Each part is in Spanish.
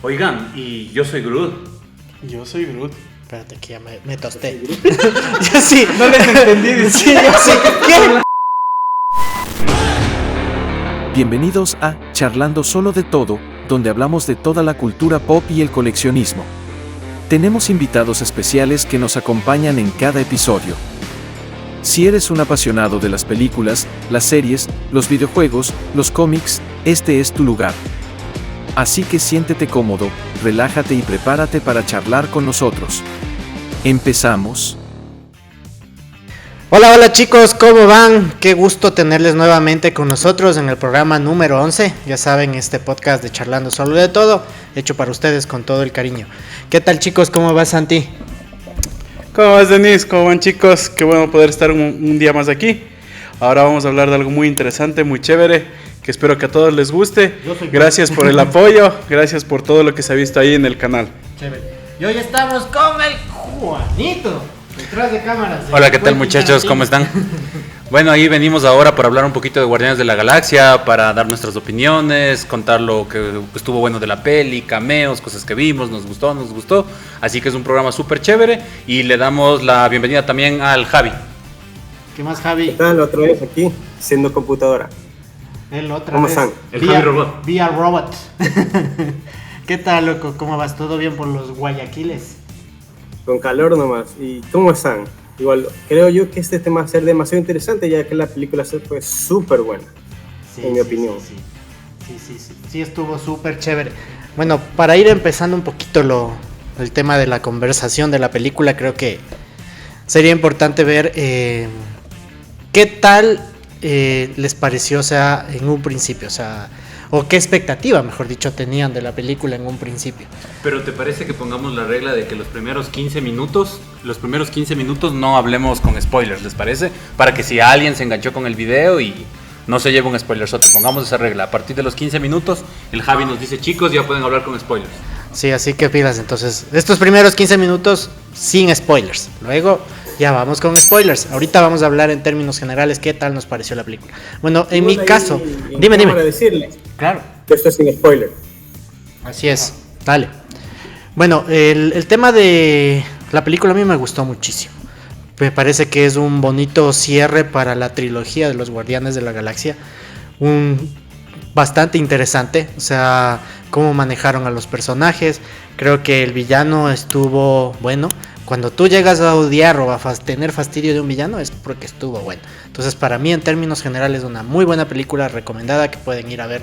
Oigan, y yo soy Groot. Yo soy Groot. Espérate que ya me tosté. Yo sí. No les entendí. Sí, yo sí. ¿Qué? Bienvenidos a Charlando Solo de Todo, donde hablamos de toda la cultura pop y el coleccionismo. Tenemos invitados especiales que nos acompañan en cada episodio. Si eres un apasionado de las películas, las series, los videojuegos, los cómics, este es tu lugar. Así que siéntete cómodo, relájate y prepárate para charlar con nosotros. Empezamos. Hola chicos, ¿cómo van? Qué gusto tenerles nuevamente con nosotros en el programa número 11. Ya saben, este podcast de Charlando Solo de Todo, hecho para ustedes con todo el cariño. ¿Qué tal chicos? ¿Cómo va Santi? ¿Cómo vas, Denise? ¿Cómo van, chicos? Qué bueno poder estar un día más aquí. Ahora vamos a hablar de algo muy interesante, muy chévere, que espero que a todos les guste. Gracias por el apoyo, gracias por todo lo que se ha visto ahí en el canal. Chévere. Y hoy estamos con el Juanito, detrás de cámaras. Hola, ¿qué tal muchachos? ¿Cómo están? Bueno, ahí venimos ahora para hablar un poquito de Guardianes de la Galaxia, para dar nuestras opiniones, contar lo que estuvo bueno de la peli, cameos, cosas que vimos, nos gustó. Así que es un programa súper chévere y le damos la bienvenida también al Javi. ¿Qué más, Javi? ¿Qué tal? Otra vez aquí, siendo computadora. El otra ¿Cómo vez. están? El Javi Robot. VR Robot. ¿Qué tal, loco? ¿Cómo vas? ¿Todo bien por los Guayaquiles? Con calor nomás. ¿Y cómo están? Igual, creo yo que este tema va a ser demasiado interesante, ya que la película fue súper buena, en mi opinión. Sí, estuvo súper chévere. Bueno, para ir empezando un poquito el tema de la conversación de la película, creo que sería importante ver qué tal les pareció, o sea, en un principio, o sea, o qué expectativa, mejor dicho, tenían de la película en un principio. Pero ¿te parece que pongamos la regla de que los primeros 15 minutos no hablemos con spoilers, les parece? Para que si alguien se enganchó con el video y no se lleve un spoilerzote, pongamos esa regla. A partir de los 15 minutos, el Javi nos dice, chicos, ya pueden hablar con spoilers. Sí, así que pilas, entonces, estos primeros 15 minutos sin spoilers. Luego ya vamos con spoilers. Ahorita vamos a hablar en términos generales qué tal nos pareció la película. Bueno, en mi caso, dime. Para decirles Claro. que esto es sin spoiler. Así es, dale. Bueno, el tema de la película a mí me gustó muchísimo. Me parece que es un bonito cierre para la trilogía de los Guardianes de la Galaxia. Bastante interesante, o sea, cómo manejaron a los personajes. Creo que el villano estuvo bueno. Cuando tú llegas a odiar o a tener fastidio de un villano es porque estuvo bueno. Entonces, para mí, en términos generales, una muy buena película recomendada que pueden ir a ver.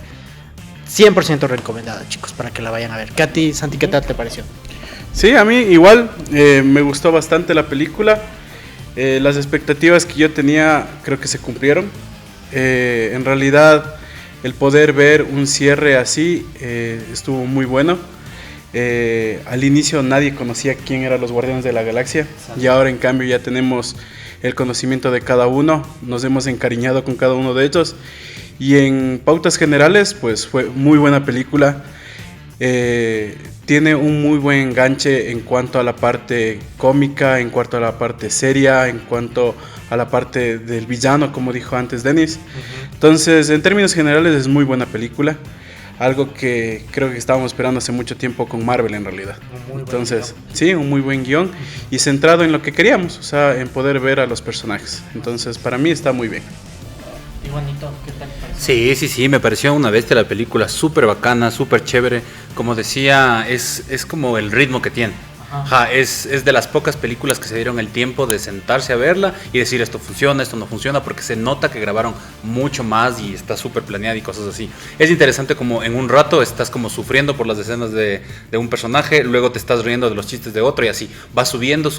100% recomendada, chicos, para que la vayan a ver. ¿Qué a ti, Santi, qué tal te pareció? Sí, a mí igual me gustó bastante la película. Las expectativas que yo tenía creo que se cumplieron. En realidad, el poder ver un cierre así estuvo muy bueno. Al inicio nadie conocía quién eran los Guardianes de la Galaxia. Y ahora en cambio ya tenemos el conocimiento de cada uno. Nos hemos encariñado con cada uno de ellos. Y en pautas generales, pues fue muy buena película. Tiene un muy buen enganche en cuanto a la parte cómica, en cuanto a la parte seria, en cuanto a la parte del villano, como dijo antes Dennis. Entonces, en términos generales, es muy buena película. Algo que creo que estábamos esperando hace mucho tiempo con Marvel en realidad. Entonces, sí, un muy buen guión y centrado en lo que queríamos, o sea, en poder ver a los personajes. Entonces, para mí está muy bien. Y bonito, ¿qué tal te pareció? Sí, me pareció una bestia la película, súper bacana, súper chévere. Como decía, es como el ritmo que tiene. Ajá, es de las pocas películas que se dieron el tiempo de sentarse a verla y decir esto funciona, esto no funciona, porque se nota que grabaron mucho más y está súper planeada y cosas así. Es interesante como en un rato estás como sufriendo por las escenas de un personaje, luego te estás riendo de los chistes de otro y así va subiendo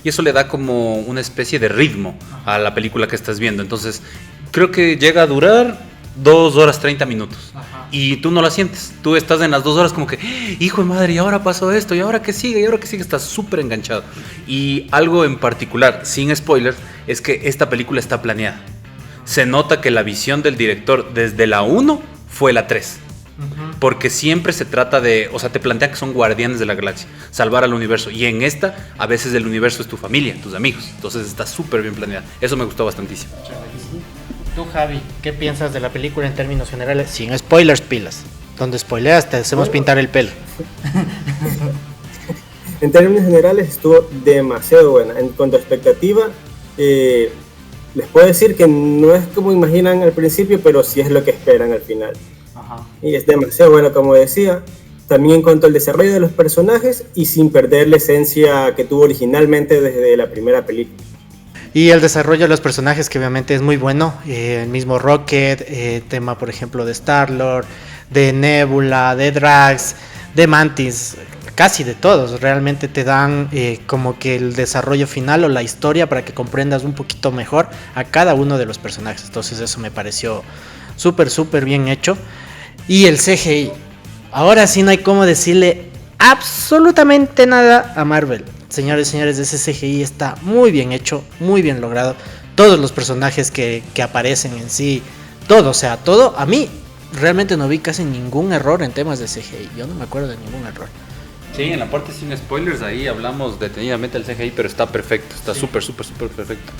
y eso le da como una especie de ritmo a la película que estás viendo. Entonces creo que llega a durar 2 horas 30 minutos. Ajá. Y tú no la sientes, tú estás en las 2 horas como que, hijo de madre, y ahora pasó esto, y ahora que sigue, estás súper enganchado. Y algo en particular, sin spoiler, es que esta película está planeada. Se nota que la visión del director desde la 1 fue la 3. Porque siempre se trata de, o sea, te plantea que son guardianes de la galaxia, salvar al universo. Y en esta, a veces el universo es tu familia, tus amigos. Entonces está súper bien planeada. Eso me gustó bastantísimo. Tú, Javi, ¿qué piensas de la película en términos generales? Sin spoilers, pilas. Donde spoileas te hacemos pintar el pelo. En términos generales estuvo demasiado buena. En cuanto a expectativa, les puedo decir que no es como imaginan al principio, pero sí es lo que esperan al final. Ajá. Y es demasiado bueno, como decía. También en cuanto al desarrollo de los personajes y sin perder la esencia que tuvo originalmente desde la primera película. Y el desarrollo de los personajes, que obviamente es muy bueno. El mismo Rocket, tema por ejemplo de Star-Lord, de Nebula, de Drax, de Mantis, casi de todos. Realmente te dan como que el desarrollo final o la historia para que comprendas un poquito mejor a cada uno de los personajes. Entonces eso me pareció súper bien hecho. Y el CGI. Ahora sí no hay cómo decirle absolutamente nada a Marvel. Señores y señores, ese CGI está muy bien hecho, muy bien logrado. Todos los personajes que aparecen en sí, todo, o sea, todo. A mí realmente no vi casi ningún error en temas de CGI. Yo no me acuerdo de ningún error. Sí, en la parte sin spoilers ahí hablamos detenidamente del CGI, pero está perfecto, está súper perfecto.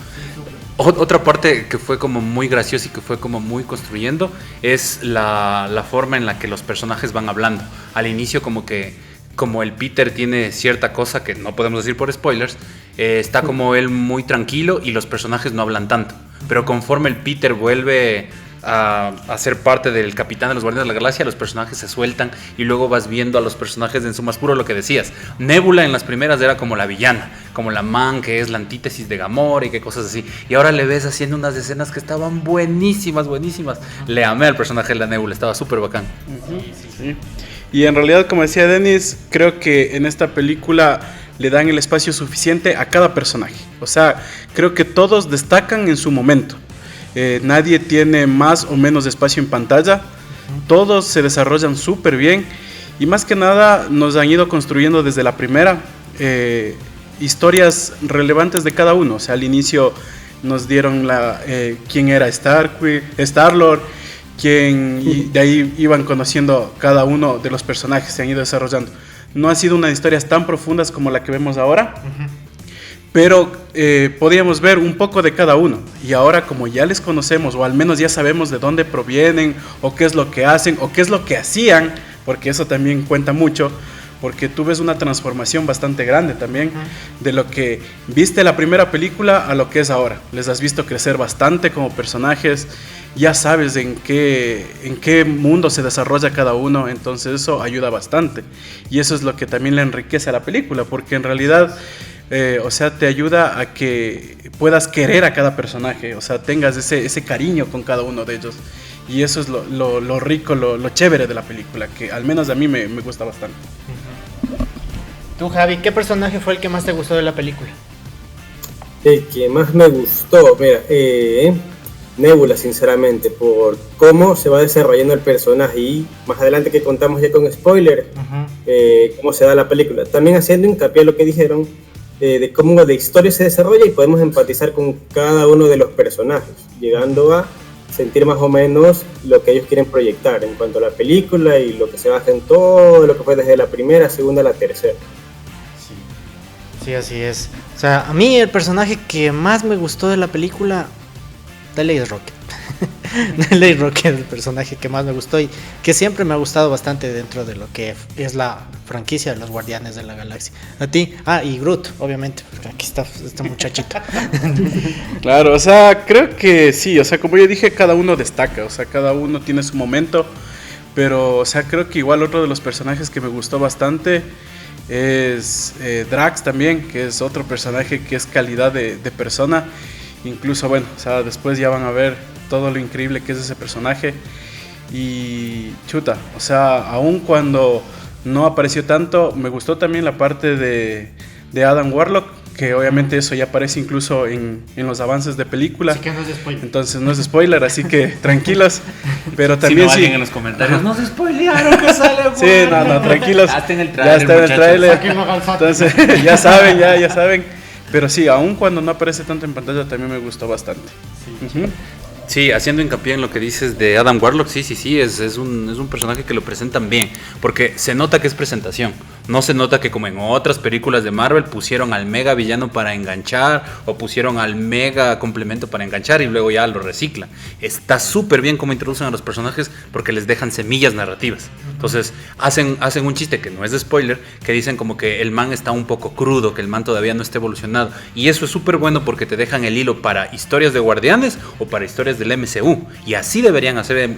Otra parte que fue como muy graciosa y que fue como muy construyendo es la forma en la que los personajes van hablando. Al inicio como el Peter tiene cierta cosa que no podemos decir por spoilers, está como él muy tranquilo y los personajes no hablan tanto. Pero conforme el Peter vuelve a ser parte del capitán de los Guardianes de la Galaxia, los personajes se sueltan y luego vas viendo a los personajes en su más puro, lo que decías. Nebula en las primeras era como la villana, como la man que es la antítesis de Gamora y qué cosas así, y ahora le ves haciendo unas escenas que estaban buenísimas. Le amé al personaje de la Nebula, estaba súper bacán. Sí. Y en realidad, como decía Dennis, creo que en esta película le dan el espacio suficiente a cada personaje. O sea, creo que todos destacan en su momento. Nadie tiene más o menos espacio en pantalla. Todos se desarrollan súper bien. Y más que nada nos han ido construyendo desde la primera historias relevantes de cada uno. O sea, al inicio nos dieron quién era Star-Lord, y de ahí iban conociendo cada uno de los personajes, se han ido desarrollando. No han sido unas historias tan profundas como la que vemos ahora, pero podíamos ver un poco de cada uno. Y ahora, como ya les conocemos, o al menos ya sabemos de dónde provienen, o qué es lo que hacen, o qué es lo que hacían, porque eso también cuenta mucho, porque tú ves una transformación bastante grande también de lo que viste la primera película a lo que es ahora. Les has visto crecer bastante como personajes, ya sabes en qué mundo se desarrolla cada uno, entonces eso ayuda bastante. Y eso es lo que también le enriquece a la película, porque en realidad, o sea, te ayuda a que puedas querer a cada personaje, o sea, tengas ese cariño con cada uno de ellos. Y eso es lo rico, lo chévere de la película, que al menos a mí me gusta bastante. Tú, Javi, ¿qué personaje fue el que más te gustó de la película? El que más me gustó, mira, Nebula, sinceramente, por cómo se va desarrollando el personaje, y más adelante que contamos ya con spoiler, cómo se da la película. También haciendo hincapié a lo que dijeron, de cómo la historia se desarrolla y podemos empatizar con cada uno de los personajes, llegando a sentir más o menos lo que ellos quieren proyectar en cuanto a la película y lo que se basa en todo lo que fue desde la primera, segunda a la tercera. Sí, así es. O sea, a mí el personaje que más me gustó de la película, Dale es Rocket. Dale Rocket es el personaje que más me gustó y que siempre me ha gustado bastante dentro de lo que es la franquicia de los Guardianes de la Galaxia. A ti, y Groot, obviamente, porque aquí está este muchachito. Claro, o sea, creo que sí, o sea, como yo dije, cada uno destaca, o sea, cada uno tiene su momento, pero, o sea, creo que igual otro de los personajes que me gustó bastante es Drax también, que es otro personaje que es calidad de persona. Incluso, bueno, o sea, después ya van a ver todo lo increíble que es ese personaje. Y chuta, o sea, aun cuando no apareció tanto, me gustó también la parte de Adam Warlock, que obviamente eso ya aparece incluso en los avances de película. Así que no es spoiler. Entonces no es spoiler, así que tranquilos. Pero también si no, sí. alguien en los comentarios, no se spoilearon que sale. Sí, no, tranquilos. Ya está en el Ya trailer, está en el trailer. Entonces, Entonces, ya saben. Pero sí, aun cuando no aparece tanto en pantalla, también me gustó bastante. Sí. Sí, haciendo hincapié en lo que dices de Adam Warlock, sí, es un personaje que lo presentan bien, porque se nota que es presentación, no se nota que como en otras películas de Marvel pusieron al mega villano para enganchar o pusieron al mega complemento para enganchar y luego ya lo reciclan. Está súper bien cómo introducen a los personajes porque les dejan semillas narrativas. Entonces hacen un chiste que no es de spoiler, que dicen como que el man está un poco crudo, que el man todavía no está evolucionado. Y eso es súper bueno porque te dejan el hilo para historias de Guardianes o para historias del MCU. Y así deberían hacer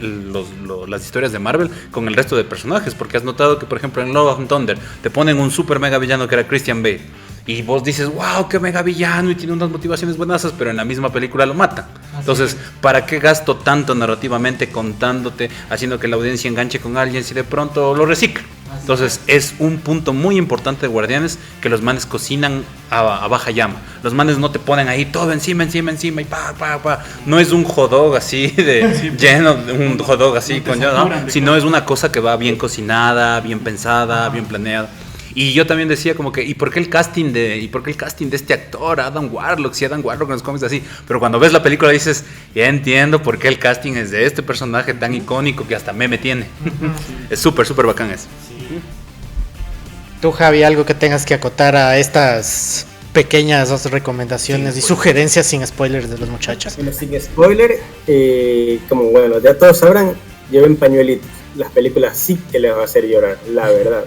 las historias de Marvel con el resto de personajes. Porque has notado que, por ejemplo, en Love and Thunder te ponen un super mega villano que era Christian Bale. Y vos dices, wow, qué mega villano y tiene unas motivaciones buenazas, pero en la misma película lo matan. Entonces, ¿para qué gasto tanto narrativamente contándote, haciendo que la audiencia enganche con alguien si de pronto lo recicla? Entonces, es un punto muy importante de Guardianes que los manes cocinan a baja llama. Los manes no te ponen ahí todo encima y pa. No es un hot dog así de lleno, un hot dog así con ¿no? Sino es una cosa que va bien cocinada, bien pensada, bien planeada. Y yo también decía como que, ¿y por qué el casting de este actor, Adam Warlock? Si Adam Warlock en los cómics así. Pero cuando ves la película dices, ya entiendo por qué el casting es de este personaje tan icónico que hasta meme tiene. Es súper bacán eso. Tú, Javi, algo que tengas que acotar a estas pequeñas recomendaciones y sugerencias sin spoilers de los muchachos. Bueno, sin spoiler, como bueno, ya todos sabrán, lleven pañuelitos. Las películas sí que les va a hacer llorar, la verdad.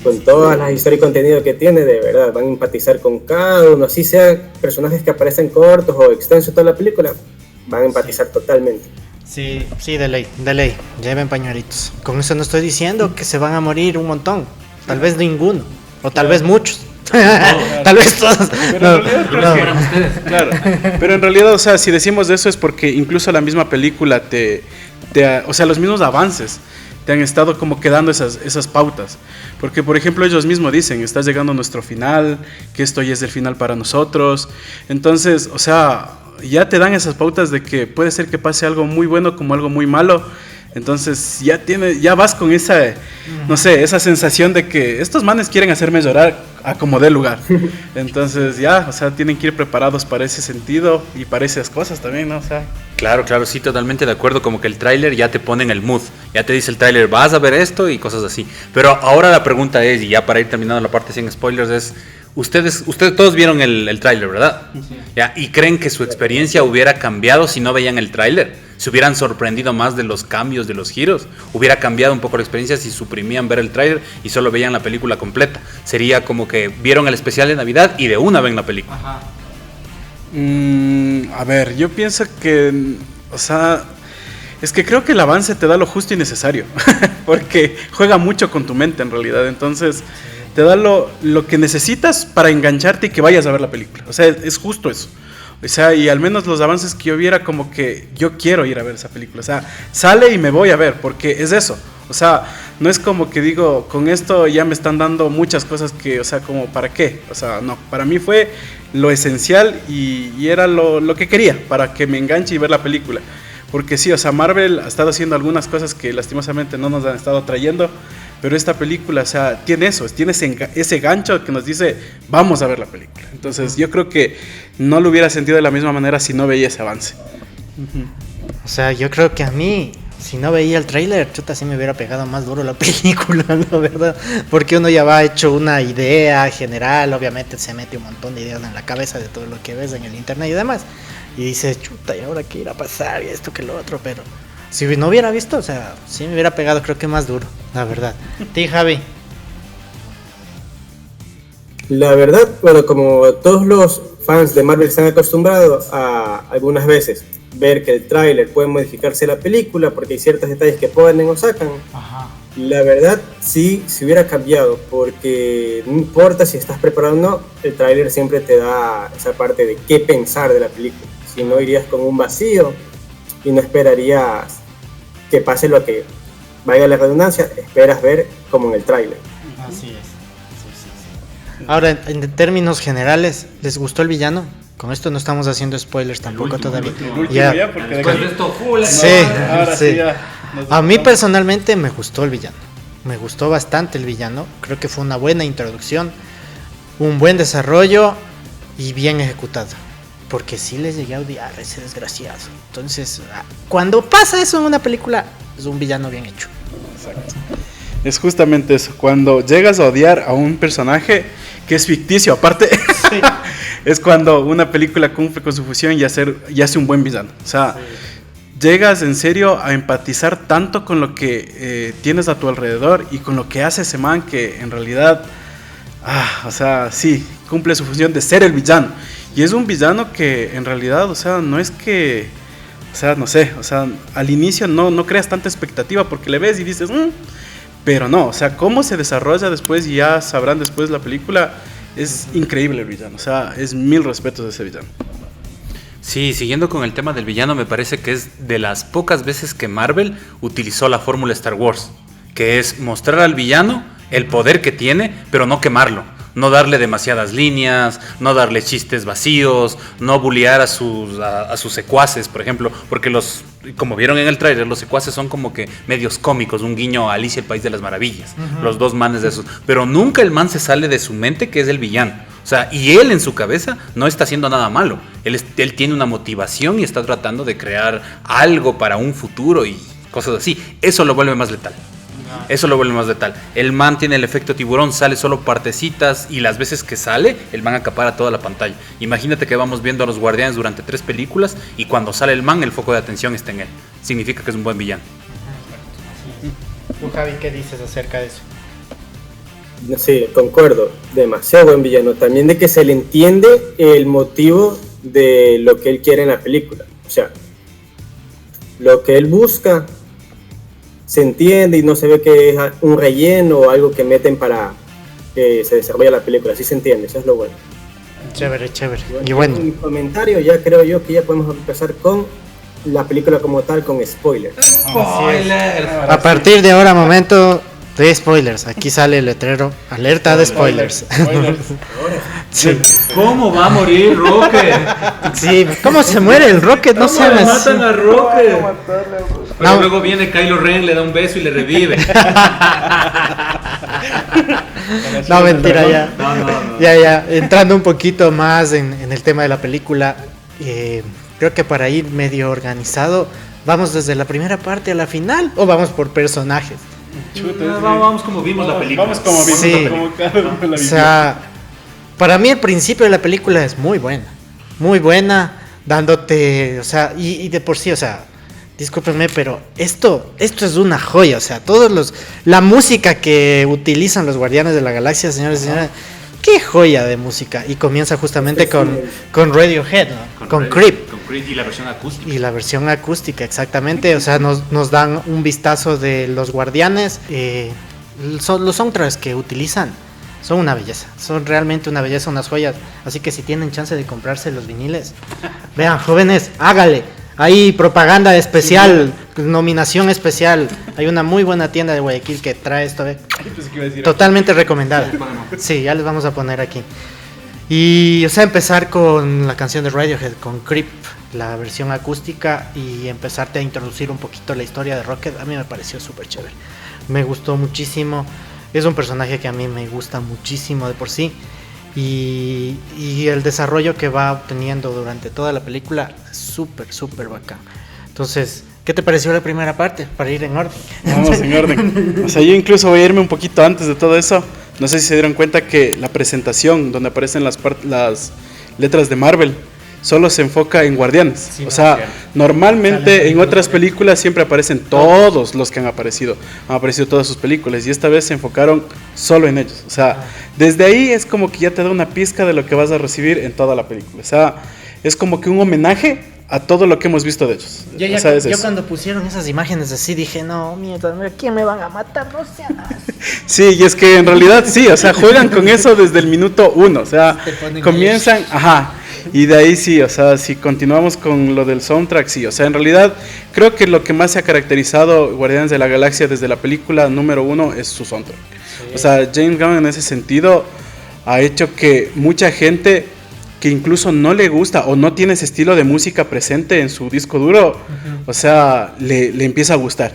Con todas las historias y contenido que tiene, de verdad, van a empatizar con cada uno, así sea personajes que aparecen cortos o extensos toda la película, van a empatizar totalmente. Sí, de ley, lleven pañuelitos. Con eso no estoy diciendo que se van a morir un montón, tal vez ninguno, o tal vez muchos. Tal vez todos. Claro. Pero en realidad, o sea, si decimos eso es porque incluso la misma película o sea, los mismos avances te han estado como quedando esas pautas. Porque, por ejemplo, ellos mismos dicen, está llegando nuestro final, que esto ya es el final para nosotros. Entonces, o sea, ya te dan esas pautas de que puede ser que pase algo muy bueno como algo muy malo. Entonces ya vas con esa, no sé, esa sensación de que estos manes quieren hacerme llorar a como dé lugar. Entonces ya, o sea, tienen que ir preparados para ese sentido y para esas cosas también, ¿no? O sea, Claro, sí, totalmente de acuerdo. Como que el tráiler ya te pone en el mood. Ya te dice el tráiler, vas a ver esto y cosas así. Pero ahora la pregunta es, y ya para ir terminando la parte sin spoilers, es... Ustedes todos vieron el tráiler, ¿verdad? Sí. ¿Ya? ¿Y creen que su experiencia hubiera cambiado si no veían el tráiler? ¿Se hubieran sorprendido más de los cambios, de los giros? ¿Hubiera cambiado un poco la experiencia si suprimían ver el tráiler y solo veían la película completa? Sería como que vieron el especial de Navidad y de una ven la película. Ajá. A ver, yo pienso que, o sea, es que creo que el avance te da lo justo y necesario, porque juega mucho con tu mente en realidad, entonces te da lo que necesitas para engancharte y que vayas a ver la película, o sea, es justo eso. O sea, y al menos los avances que yo viera, como que yo quiero ir a ver esa película. O sea, sale y me voy a ver, porque es eso. O sea, no es como que digo, con esto ya me están dando muchas cosas que, o sea, como, ¿para qué? O sea, no, para mí fue lo esencial y era lo que quería, para que me enganche y ver la película. Porque sí, o sea, Marvel ha estado haciendo algunas cosas que lastimosamente no nos han estado trayendo, pero esta película, o sea, tiene eso, tiene ese gancho que nos dice, vamos a ver la película. Entonces, yo creo que no lo hubiera sentido de la misma manera si no veía ese avance. O sea, yo creo que a mí, si no veía el tráiler, chuta, sí me hubiera pegado más duro la película, la verdad. Porque uno ya va hecho una idea general, obviamente se mete un montón de ideas en la cabeza de todo lo que ves en el internet y demás. Y dices, chuta, ¿y ahora qué irá a pasar? Y esto que lo otro, pero... Si no hubiera visto, o sea, sí me hubiera pegado, creo que más duro, la verdad. ¿Ti, Javi? La verdad, bueno, como todos los fans de Marvel están acostumbrados a algunas veces ver que el tráiler puede modificarse la película porque hay ciertos detalles que ponen o sacan. Ajá. La verdad, sí, se hubiera cambiado, porque no importa si estás preparado o no, el tráiler siempre te da esa parte de qué pensar de la película. Si no, irías con un vacío y no esperarías que pase lo que, valga la redundancia, esperas ver como en el tráiler. Así es. Sí. Ahora, en términos generales, ¿les gustó el villano? Con esto no estamos haciendo spoilers tampoco todavía. Ya, porque después de esto, full. Sí, ahora sí ya. A mí personalmente me gustó el villano. Me gustó bastante el villano. Creo que fue una buena introducción, un buen desarrollo y bien ejecutado. Porque sí les llegué a odiar a ese desgraciado. Entonces, cuando pasa eso en una película, es un villano bien hecho. Exacto. Es justamente eso. Cuando llegas a odiar a un personaje que es ficticio, aparte, sí. Es cuando una película cumple con su función y hace un buen villano. O sea, sí. llegas en serio a empatizar tanto con lo que tienes a tu alrededor y con lo que hace ese man, que en realidad, o sea, sí, cumple su función de ser el villano. Y es un villano que en realidad, o sea, no es que, o sea, no sé, o sea, al inicio no creas tanta expectativa porque le ves y dices, pero no, o sea, cómo se desarrolla después, y ya sabrán después la película, es increíble el villano, o sea, es 1000 respetos a ese villano. Sí, siguiendo con el tema del villano, me parece que es de las pocas veces que Marvel utilizó la fórmula Star Wars, que es mostrar al villano el poder que tiene, pero no quemarlo, no darle demasiadas líneas, no darle chistes vacíos, no bullear a sus secuaces, por ejemplo, porque como vieron en el tráiler, los secuaces son como que medios cómicos, un guiño a Alicia el País de las Maravillas, los dos manes de esos, pero nunca el man se sale de su mente que es el villano. O sea, y él en su cabeza no está haciendo nada malo. Él tiene una motivación y está tratando de crear algo para un futuro y cosas así. Eso lo vuelve más letal. Eso lo vuelve más letal. El man tiene el efecto tiburón, sale solo partecitas y las veces que sale, el man acapara toda la pantalla. Imagínate que vamos viendo a los guardianes durante 3 películas y cuando sale el man, el foco de atención está en él. Significa que es un buen villano. ¿Tú, Javi, qué dices acerca de eso? Sí, concuerdo, demasiado buen villano. También de que se le entiende el motivo de lo que él quiere en la película. O sea, lo que él busca se entiende y no se ve que es un relleno o algo que meten para que se desarrolle la película. Así se entiende, eso es lo bueno. Chévere. Y bueno, en mi comentario ya creo yo que ya podemos empezar con la película como tal, con spoilers. A partir de ahora, momento de spoilers. Aquí sale el letrero, alerta de spoilers. Sí. ¿Cómo va a morir Rocket? Sí, ¿cómo se muere el Rocket? No se matan a Rocket. Pero No. luego viene Kylo Ren, le da un beso y le revive. No, mentira, ya. No. Ya. Entrando un poquito más en el tema de la película, creo que para ir medio organizado, ¿vamos desde la primera parte a la final o vamos por personajes? Vamos como vimos la película. Vamos como vimos Sí. como cada uno la O vivió. sea, para mí el principio de la película es muy buena, dándote, o sea, y de por sí, o sea, discúlpenme, pero esto es una joya, o sea, la música que utilizan los Guardianes de la Galaxia, señores y señoras, qué joya de música, y comienza justamente con Radiohead, ¿no? Con Creep. Con Creep y la versión acústica. Y la versión acústica, exactamente, o sea, nos dan un vistazo de los Guardianes, los soundtracks que utilizan. Son una belleza, son realmente una belleza, unas joyas. Así que si tienen chance de comprarse los viniles, vean, jóvenes, hágale. Hay propaganda especial, nominación especial. Hay una muy buena tienda de Guayaquil que trae esto. Totalmente recomendada. Sí, ya les vamos a poner aquí. Y, o sea, empezar con la canción de Radiohead, con Creep, la versión acústica, y empezarte a introducir un poquito la historia de Rocket. A mí me pareció súper chévere. Me gustó muchísimo. Es un personaje que a mí me gusta muchísimo de por sí. Y el desarrollo que va obteniendo durante toda la película es súper bacán. Entonces, ¿qué te pareció la primera parte? Para ir en orden. Vamos en orden. O sea, yo incluso voy a irme un poquito antes de todo eso. No sé si se dieron cuenta que la presentación donde aparecen las letras de Marvel solo se enfoca en Guardianes. Sí, o sea, cierto. normalmente en otras películas siempre aparecen todos los que han aparecido todas sus películas, y esta vez se enfocaron solo en ellos. O sea, desde ahí es como que ya te da una pizca de lo que vas a recibir en toda la película. O sea, es como que un homenaje a todo lo que hemos visto de ellos. O sea, es Yo eso. cuando pusieron esas imágenes así dije, no, mierda, ¿quién me van a matar? No sean así. Sí, y es que en realidad sí, o sea, juegan con eso desde el minuto 1, o sea, Te ponen comienzan, y de ahí sí, o sea, si continuamos con lo del soundtrack, sí, o sea, en realidad creo que lo que más se ha caracterizado Guardianes de la Galaxia desde la película número 1 es su soundtrack. O sea, James Gunn en ese sentido ha hecho que mucha gente que incluso no le gusta o no tiene ese estilo de música presente en su disco duro, o sea, le empieza a gustar.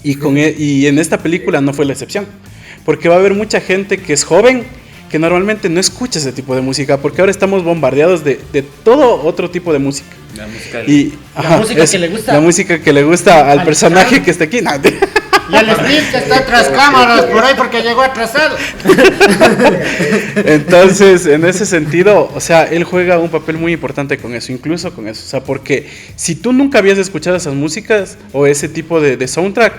Y en esta película no fue la excepción, porque va a haber mucha gente que es joven, que normalmente no escucha ese tipo de música, porque ahora estamos bombardeados de todo otro tipo de música. La música Y La música que le gusta. La música que le gusta al personaje que está aquí. No, Y el Steve que está tras cámaras por ahí porque llegó atrasado. Entonces, en ese sentido, o sea, él juega un papel muy importante con eso, incluso con eso. O sea, porque si tú nunca habías escuchado esas músicas o ese tipo de soundtrack,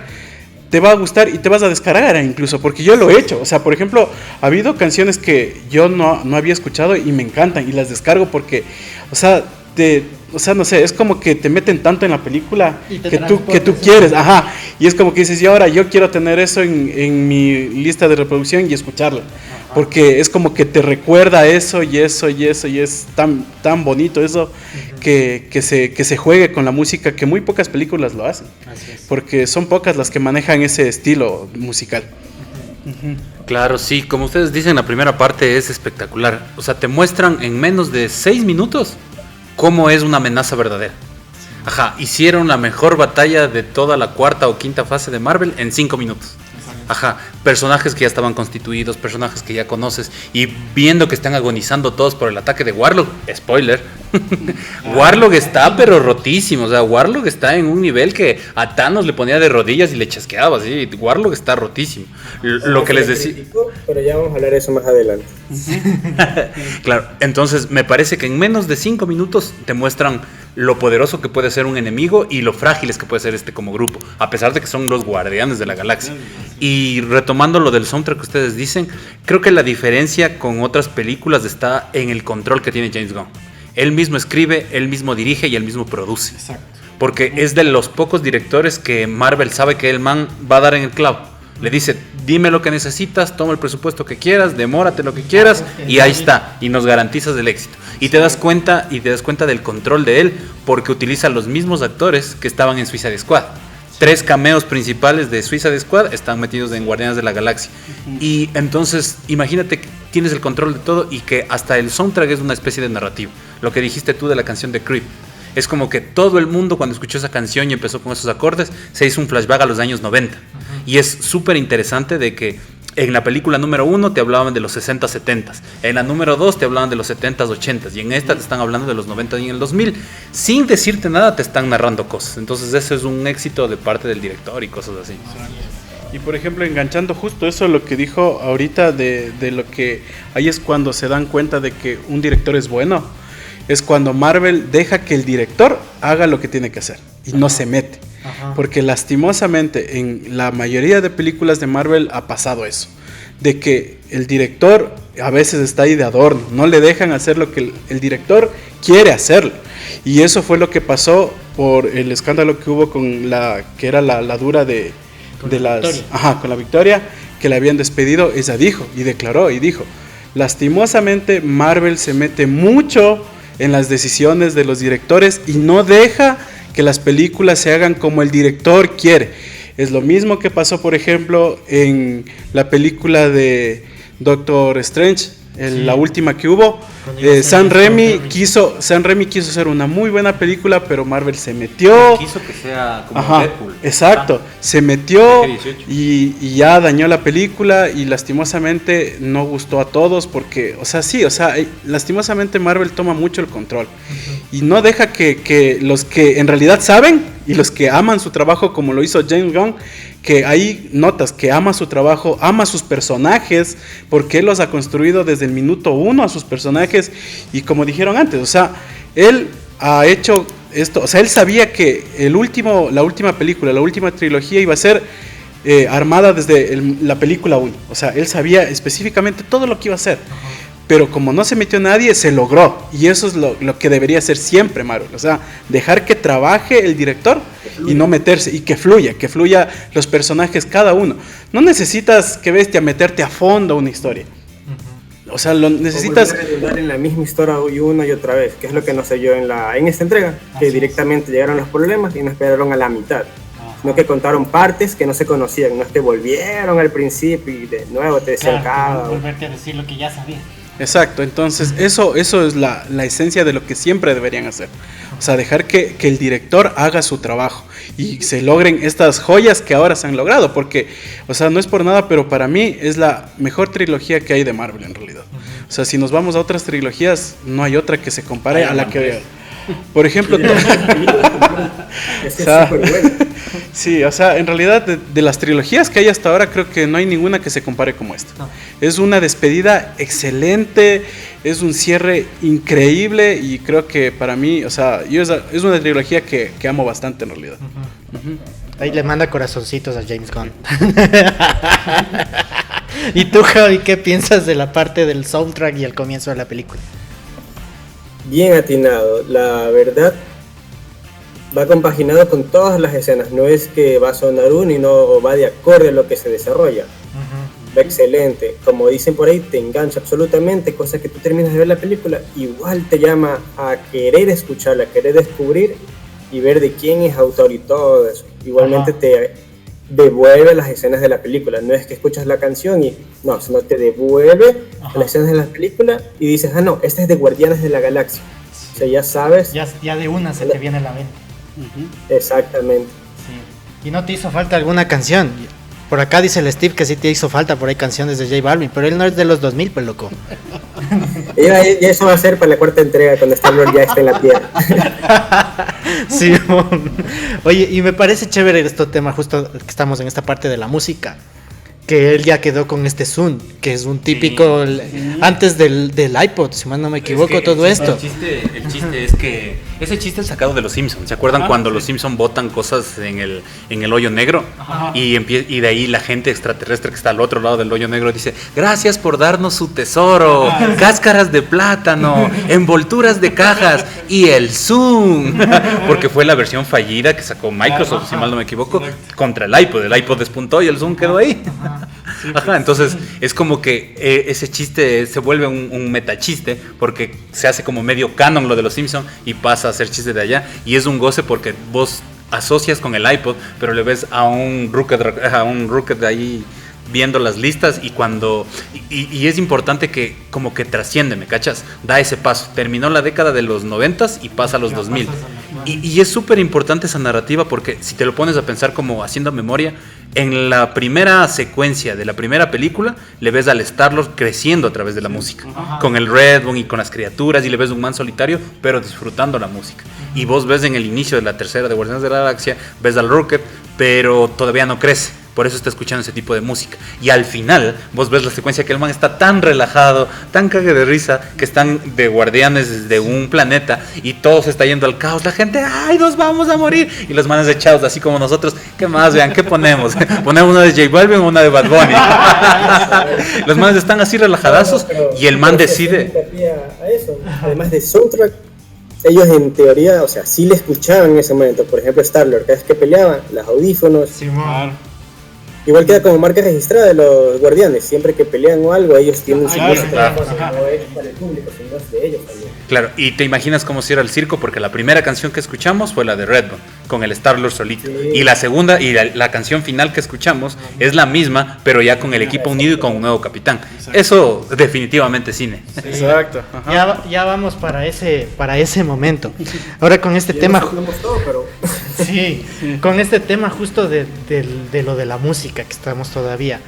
te va a gustar y te vas a descargar incluso, porque yo lo he hecho. O sea, por ejemplo, ha habido canciones que yo no había escuchado y me encantan y las descargo porque, o sea, no sé, es como que te meten tanto en la película que tú quieres, ajá, y es como que dices, y ahora yo quiero tener eso en mi lista de reproducción y escucharla, porque es como que te recuerda eso y eso y eso, y es tan bonito eso que se juegue con la música, que muy pocas películas lo hacen, porque son pocas las que manejan ese estilo musical. Claro, sí, como ustedes dicen, la primera parte es espectacular. O sea, te muestran en menos de 6 minutos cómo es una amenaza verdadera. Ajá, hicieron la mejor batalla de toda la cuarta o quinta fase de Marvel en 5 minutos. Ajá, personajes que ya estaban constituidos, personajes que ya conoces, y viendo que están agonizando todos por el ataque de Warlock, spoiler, Warlock está pero rotísimo, o sea, Warlock está en un nivel que a Thanos le ponía de rodillas y le chasqueaba, así, Warlock está rotísimo. Lo que les decía... Pero ya vamos a hablar de eso más adelante. Claro, entonces me parece que en menos de 5 minutos te muestran lo poderoso que puede ser un enemigo y lo frágiles que puede ser como grupo, a pesar de que son los guardianes de la galaxia. Y retomando lo del soundtrack que ustedes dicen, creo que la diferencia con otras películas está en el control que tiene James Gunn. Él mismo escribe, él mismo dirige y él mismo produce. Exacto. Porque es de los pocos directores que Marvel sabe que el man va a dar en el clavo. Le dice, dime lo que necesitas, toma el presupuesto que quieras, demórate lo que quieras y ahí está, y nos garantizas el éxito. Y te das cuenta del control de él porque utiliza los mismos actores que estaban en Suicide Squad. 3 cameos principales de Suicide Squad están metidos en Guardianes de la Galaxia. Y entonces, imagínate que tienes el control de todo y que hasta el soundtrack es una especie de narrativo. Lo que dijiste tú de la canción de Creep. Es como que todo el mundo cuando escuchó esa canción y empezó con esos acordes, se hizo un flashback a los años 90. Y es súper interesante de que en la película número 1 te hablaban de los 60, 70. En la número 2 te hablaban de los 70, 80. Y en esta te están hablando de los 90 y en el 2000. Sin decirte nada te están narrando cosas. Entonces eso es un éxito de parte del director y cosas así. Y por ejemplo, enganchando justo eso, lo que dijo ahorita de lo que... Ahí es cuando se dan cuenta de que un director es bueno. Es cuando Marvel deja que el director haga lo que tiene que hacer y no se mete. Porque lastimosamente en la mayoría de películas de Marvel ha pasado eso, de que el director a veces está ahí de adorno, no le dejan hacer lo que el director quiere hacerlo. Y eso fue lo que pasó por el escándalo que hubo con la que era la dura con la Victoria, que la habían despedido. Ella dijo y declaró y dijo, lastimosamente Marvel se mete mucho en las decisiones de los directores y no deja que las películas se hagan como el director quiere. Es lo mismo que pasó, por ejemplo, en la película de Doctor Strange, la última que hubo. Sam Raimi quiso hacer una muy buena película, pero Marvel se metió. Quiso que sea como Deadpool. Exacto, se metió y ya dañó la película y lastimosamente no gustó a todos porque, lastimosamente Marvel toma mucho el control y no deja que los que en realidad saben y los que aman su trabajo, como lo hizo James Gunn, que ahí notas que ama su trabajo, ama sus personajes, porque él los ha construido desde el minuto 1 a sus personajes, y como dijeron antes, él ha hecho esto, él sabía que la última película, la última trilogía iba a ser armada desde la película 1, él sabía específicamente todo lo que iba a hacer. Pero como no se metió nadie, se logró. Y eso es lo que debería hacer siempre Marvel. Dejar que trabaje el director y no meterse. Y que fluya los personajes cada uno. No necesitas, que bestia, meterte a fondo una historia. Lo necesitas... redundar en la misma historia una y otra vez. Que es lo que no sé yo en esta entrega. Que directamente llegaron los problemas y no esperaron a la mitad. Sino que contaron partes que no se conocían. No es que volvieron al principio y de nuevo te decían cada... volverte a decir lo que ya sabías. Exacto, entonces eso es la esencia de lo que siempre deberían hacer. Dejar que el director haga su trabajo y se logren estas joyas que ahora se han logrado, porque, no es por nada, pero para mí es la mejor trilogía que hay de Marvel en realidad. Si nos vamos a otras trilogías, no hay otra que se compare a la que... Por ejemplo... Sí, o sea, en realidad de las trilogías que hay hasta ahora, creo que no hay ninguna que se compare como esta. No. Es una despedida excelente, es un cierre increíble y creo que para mí, o sea, es una trilogía que amo bastante en realidad. Ahí le manda corazoncitos a James Gunn. ¿Y tú, Javi, qué piensas de la parte del soundtrack y el comienzo de la película? Bien atinado, la verdad va compaginado con todas las escenas, no es que va a sonar uno y no va de acorde a lo que se desarrolla. Va excelente, como dicen por ahí, te engancha absolutamente, cosa que tú terminas de ver la película, igual te llama a querer escucharla, a querer descubrir y ver de quién es autor y todo eso. Igualmente te devuelve las escenas de la película, no es que escuchas la canción y no, sino te devuelve las escenas de la película y dices, ah no, esta es de Guardianes de la Galaxia. O sea, ya sabes. Ya de una se te viene a la mente. Exactamente. Sí. ¿Y no te hizo falta alguna canción? Por acá dice el Steve que sí te hizo falta por ahí canciones de J Balvin, pero él no es de los 2000, pues loco. Ya eso va a ser para la cuarta entrega cuando Star-Lord ya esté en la tierra. Sí, oye, y me parece chévere este tema, justo que estamos en esta parte de la música, que él ya quedó con este Zoom, que es un típico, antes del iPod, si mal no me equivoco, todo esto. El chiste es que ese chiste es sacado de los Simpsons. ¿Se acuerdan cuando los Simpsons botan cosas en el hoyo negro? Y de ahí la gente extraterrestre que está al otro lado del hoyo negro dice, gracias por darnos su tesoro, cáscaras de plátano, envolturas de cajas y el Zoom. Porque fue la versión fallida que sacó Microsoft, si mal no me equivoco, contra el iPod. El iPod despuntó y el Zoom quedó ahí. Ajá, entonces es como que ese chiste se vuelve un metachiste porque se hace como medio canon lo de los Simpsons y pasa a ser chiste de allá y es un goce porque vos asocias con el iPod pero le ves a un Rocket de ahí viendo las listas y es importante que como que trasciende, ¿me cachas? Da ese paso, terminó la década de los 90s y pasa a los 2000 y es súper importante esa narrativa porque si te lo pones a pensar como haciendo memoria, en la primera secuencia de la primera película le ves al Star-Lord creciendo a través de la música, con el Redbone y con las criaturas y le ves un man solitario pero disfrutando la música y vos ves en el inicio de la tercera de Guardianes de la Galaxia, ves al Rocket pero todavía no crece. Por eso está escuchando ese tipo de música. Y al final, vos ves la secuencia que el man está tan relajado, tan cague de risa, que están de guardianes de un planeta y todo se está yendo al caos. La gente, ¡ay, nos vamos a morir! Y los manes echados, así como nosotros, ¿qué más? Vean, ¿qué ponemos? ¿Ponemos una de J Balvin o una de Bad Bunny? Los manes están así relajadazos y el man decide... A eso. Además de soundtrack, ellos en teoría, o sea, sí le escuchaban en ese momento. Por ejemplo, Star-Lord, cada vez que peleaban, los audífonos... Sí, igual queda como marca registrada de los guardianes, siempre que pelean o algo, ellos tienen su música, no es para el público, sino es de ellos también. Claro, y te imaginas cómo cierra el circo, porque la primera canción que escuchamos fue la de Redbone, con el Star-Lord solito. Sí. Y la segunda, y la canción final que escuchamos es la misma, pero ya con el equipo unido y con un nuevo capitán. Exacto. Eso definitivamente cine. Sí. Exacto. Ya vamos para ese momento. Ahora con este tema... Todo, pero... Sí, con este tema justo de lo de la música que estamos todavía.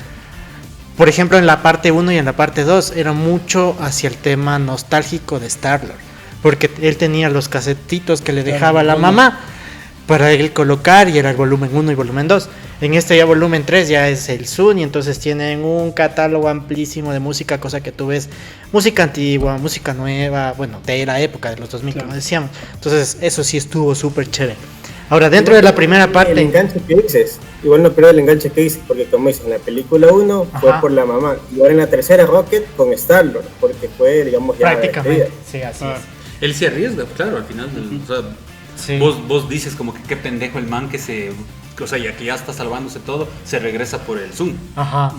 Por ejemplo, en la parte 1 y en la parte 2 era mucho hacia el tema nostálgico de Star-Lord, porque él tenía los casetitos que le dejaba la mamá para él colocar y era el volumen 1 y volumen 2. En este ya volumen 3 ya es el Zoom y entonces tienen un catálogo amplísimo de música, cosa que tú ves música antigua, música nueva, bueno, de la época de los 2000, claro, como decíamos. Entonces eso sí estuvo súper chévere. Ahora, dentro de la primera parte... El enganche que dices, igual no pierdo el enganche que dices, porque como dices, en la película 1 fue por la mamá, y ahora en la tercera Rocket con Star-Lord, porque fue, digamos, ya... Prácticamente, sí, así es. Él se arriesga, claro, al final, o sea, sí. Vos dices como que qué pendejo el man que se... O sea, ya que ya está salvándose todo, se regresa por el Zoom. Ajá,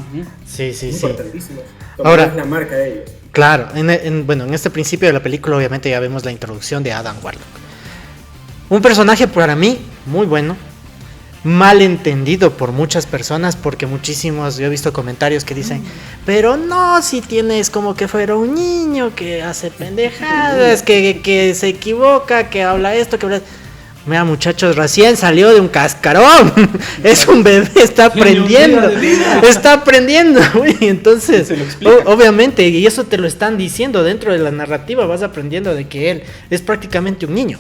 sí. Importantísimo. Como ahora, es la marca de ellos. Claro, en este principio de la película obviamente ya vemos la introducción de Adam Warlock. Un personaje para mí muy bueno, mal entendido por muchas personas, porque muchísimos, yo he visto comentarios que dicen, pero no, si tienes como que fuera un niño que hace pendejadas, que se equivoca, que habla esto, que habla... Mira, muchachos, recién salió de un cascarón. Es un bebé, está aprendiendo. Está aprendiendo, güey. Entonces, obviamente, y eso te lo están diciendo dentro de la narrativa, vas aprendiendo de que él es prácticamente un niño.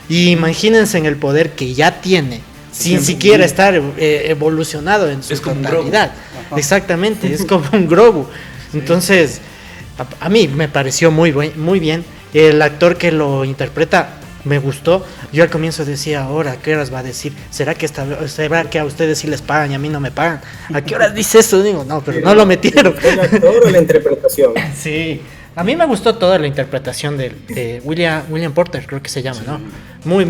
Y imagínense en el poder que ya tiene, sin siquiera estar evolucionado en su Es como un totalidad. Exactamente, es como un Grogu. Entonces, a mí me pareció muy bien. El actor que lo interpreta me gustó. Yo al comienzo decía, ahora, ¿a qué horas va a decir? ¿Será que a ustedes sí les pagan y a mí no me pagan? ¿A qué horas dice eso? Digo, no, pero no lo metieron. ¿El actor o la interpretación? Sí, a mí me gustó toda la interpretación de William Porter, creo que se llama, ¿no? Muy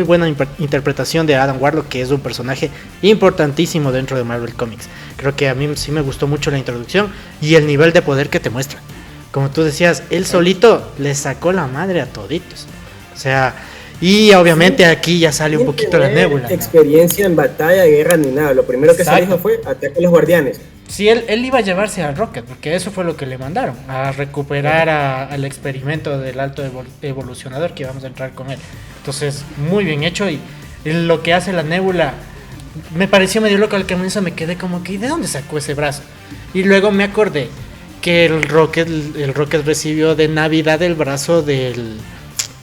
buena interpretación de Adam Warlock, que es un personaje importantísimo dentro de Marvel Comics. Creo que a mí sí me gustó mucho la introducción y el nivel de poder que te muestra. Como tú decías, él solito le sacó la madre a toditos. O sea, y obviamente aquí ya sale un poquito la Nebula, ¿no? Experiencia en batalla, guerra ni nada. Lo primero que se dijo fue ataque a los guardianes. Sí, él iba a llevarse al Rocket, porque eso fue lo que le mandaron, a recuperar al experimento del alto evolucionador, que íbamos a entrar con él. Entonces, muy bien hecho, y lo que hace la Nebula me pareció medio loco. Al comienzo me quedé como que, ¿y de dónde sacó ese brazo? Y luego me acordé que el Rocket recibió de Navidad el brazo del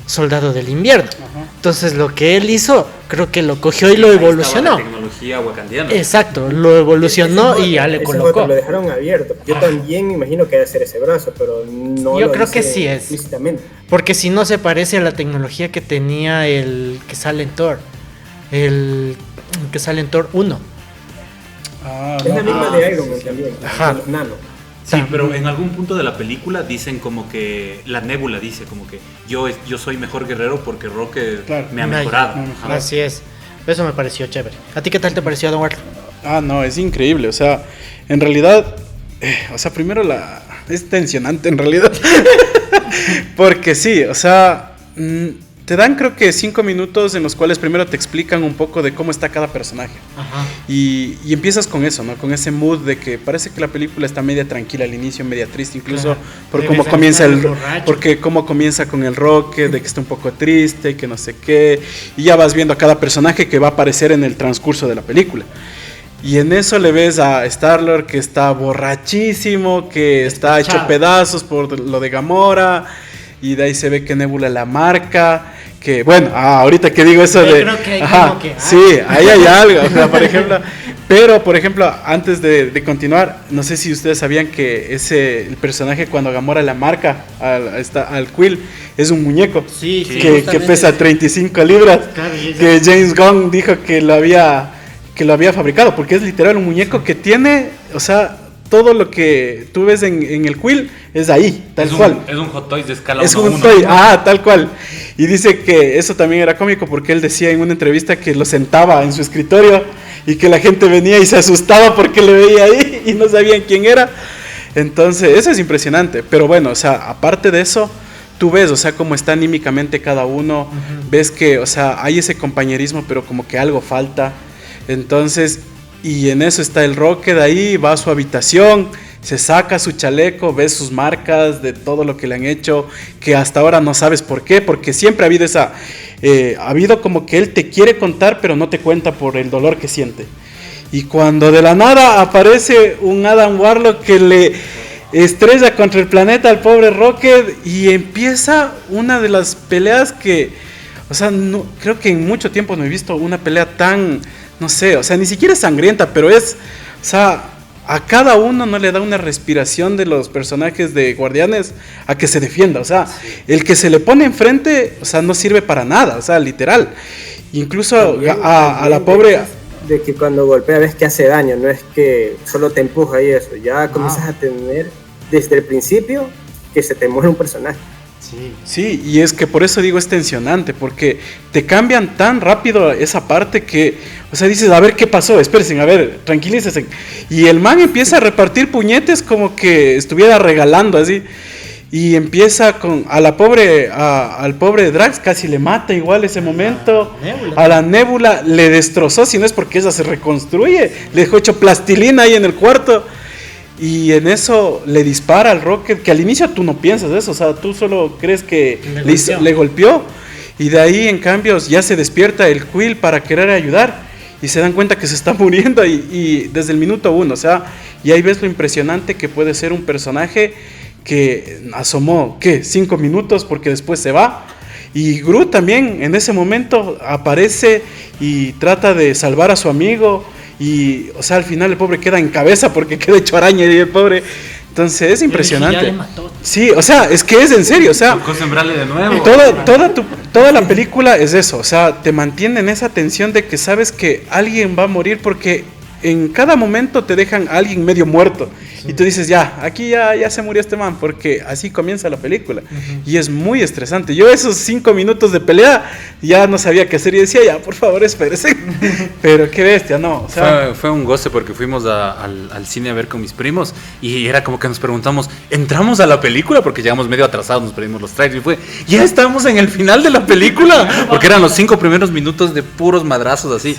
Soldado del Invierno. Entonces lo que él hizo, creo que lo cogió y lo evolucionó. La tecnología wakandiana. Exacto, lo evolucionó y ya le colocó. Lo dejaron abierto. Yo también me imagino que debe ser ese brazo, pero no. Yo lo creo que dice sí es. Explícitamente. Porque si no se parece a la tecnología que tenía el que sale en Thor. El que sale en Thor 1. Es la misma de Iron Man también. Ajá. Los nano. Sí, pero en algún punto de la película dicen como que la Nebula dice como que yo soy mejor guerrero porque Rocket me ha mejorado. Ajá. Así es. Eso me pareció chévere. ¿A ti qué tal te pareció, Adam Warlock? No, es increíble. O sea, en realidad, primero es tensionante en realidad. Porque sí, o sea, te dan creo que 5 minutos en los cuales primero te explican un poco de cómo está cada personaje. Ajá. Y empiezas con eso, ¿no? Con ese mood de que parece que la película está media tranquila al inicio, media triste, incluso por cómo comienza cómo comienza con el Rocket, de que está un poco triste y que no sé qué. Y ya vas viendo a cada personaje que va a aparecer en el transcurso de la película. Y en eso le ves a Star-Lord que está borrachísimo, que está hecho pedazos por lo de Gamora. Y de ahí se ve que Nebula la marca. Que bueno, ahorita que digo eso de. Creo que hay como que. Sí, ahí hay algo. O sea, por ejemplo, antes de continuar, no sé si ustedes sabían que el personaje cuando Gamora la marca al Quill es un muñeco. Sí, que pesa 35 libras. Claro, que James Gunn dijo que lo había fabricado, porque es literal un muñeco que tiene, o sea, todo lo que tú ves en el Quill es ahí, tal cual. Es un Hot Toys de escala 1 es 1. un toy, tal cual. Y dice que eso también era cómico porque él decía en una entrevista que lo sentaba en su escritorio y que la gente venía y se asustaba porque lo veía ahí y no sabían quién era. Entonces, eso es impresionante. Pero bueno, o sea, aparte de eso, tú ves, o sea, cómo está anímicamente cada uno. Ves que, o sea, hay ese compañerismo, pero como que algo falta. Entonces, y en eso está el Rocket ahí, va a su habitación, se saca su chaleco, ves sus marcas de todo lo que le han hecho, que hasta ahora no sabes por qué, porque siempre ha habido ha habido como que él te quiere contar, pero no te cuenta por el dolor que siente. Y cuando de la nada aparece un Adam Warlock que le estrella contra el planeta al pobre Rocket y empieza una de las peleas que, o sea, no, creo que en mucho tiempo no he visto una pelea tan, no sé, o sea, ni siquiera es sangrienta, pero es, o sea, a cada uno no le da una respiración de los personajes de Guardianes a que se defienda, o sea, el que se le pone enfrente, o sea, no sirve para nada, o sea, literal. Incluso también, a la pobre... De que cuando golpea ves que hace daño, no es que solo te empuja y eso, ya comienzas a tener desde el principio que se te muere un personaje. Sí, y es que por eso digo es tensionante, porque te cambian tan rápido esa parte que, o sea, dices, a ver qué pasó, espérense, a ver, tranquilícense. Y el man empieza a repartir puñetes como que estuviera regalando así. Y empieza al pobre Drax, casi le mata igual ese momento. A la Nebula le destrozó, si no es porque ella se reconstruye. Le dejó hecho plastilina ahí en el cuarto. Y en eso le dispara al Rocket, que al inicio tú no piensas eso, o sea, tú solo crees que le golpeó. Y de ahí, en cambio, ya se despierta el Quill para querer ayudar. Y se dan cuenta que se está muriendo y desde el minuto 1, o sea, y ahí ves lo impresionante que puede ser un personaje que asomó, 5 minutos porque después se va Y Groot también en ese momento aparece y trata de salvar a su amigo. Y, o sea, al final el pobre queda en cabeza porque queda hecho araña y el pobre. Entonces es impresionante. Ya le mató. Sí, o sea, es que es en serio, o sea. Tocó sembrarle de nuevo. Toda la película es eso, o sea, te mantiene en esa tensión de que sabes que alguien va a morir porque en cada momento te dejan a alguien medio muerto. Sí. Y tú dices, ya, aquí ya se murió este man, porque así comienza la película. Y es muy estresante. Yo esos 5 minutos de pelea ya no sabía qué hacer y decía, ya, por favor, espérese. Pero qué bestia, no. O sea, fue un goce porque fuimos al cine a ver con mis primos y era como que nos preguntamos, ¿entramos a la película? Porque llegamos medio atrasados, nos perdimos los trailers y fue, ya estamos en el final de la película. Porque eran los 5 primeros minutos de puros madrazos así.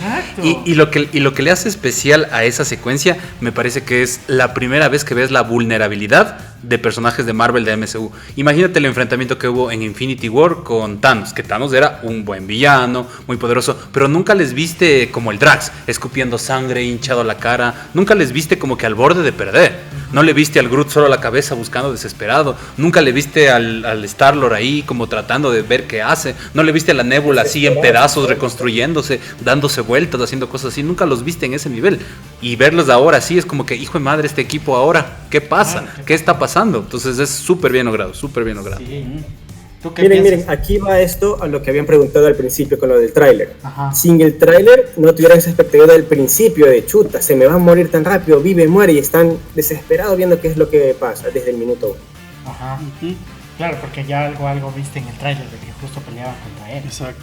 Y lo que le hace especial a esa secuencia, me parece que es la primera vez que ves la vulnerabilidad de personajes de Marvel de MCU. Imagínate el enfrentamiento que hubo en Infinity War con Thanos, que Thanos era un buen villano, muy poderoso, pero nunca les viste como el Drax, escupiendo sangre, hinchado la cara, nunca les viste como que al borde de perder. No le viste al Groot solo la cabeza buscando desesperado, nunca le viste al Star-Lord ahí como tratando de ver qué hace, no le viste a la Nebula así en pedazos reconstruyéndose, dándose vueltas, haciendo cosas así, nunca los viste en ese nivel. Y verlos ahora sí es como que, hijo de madre, este equipo ahora, ¿qué pasa? ¿Qué está pasando? Entonces es súper bien logrado, súper bien logrado. Sí. ¿Tú qué miren, aquí va esto a lo que habían preguntado al principio con lo del tráiler. Sin el tráiler no tuvieran esa expectativa del principio de chuta, se me va a morir tan rápido, vive, muere, y están desesperados viendo qué es lo que pasa desde el minuto 1. Ajá. Claro, porque ya algo viste en el tráiler de que justo peleaba contra él. Exacto.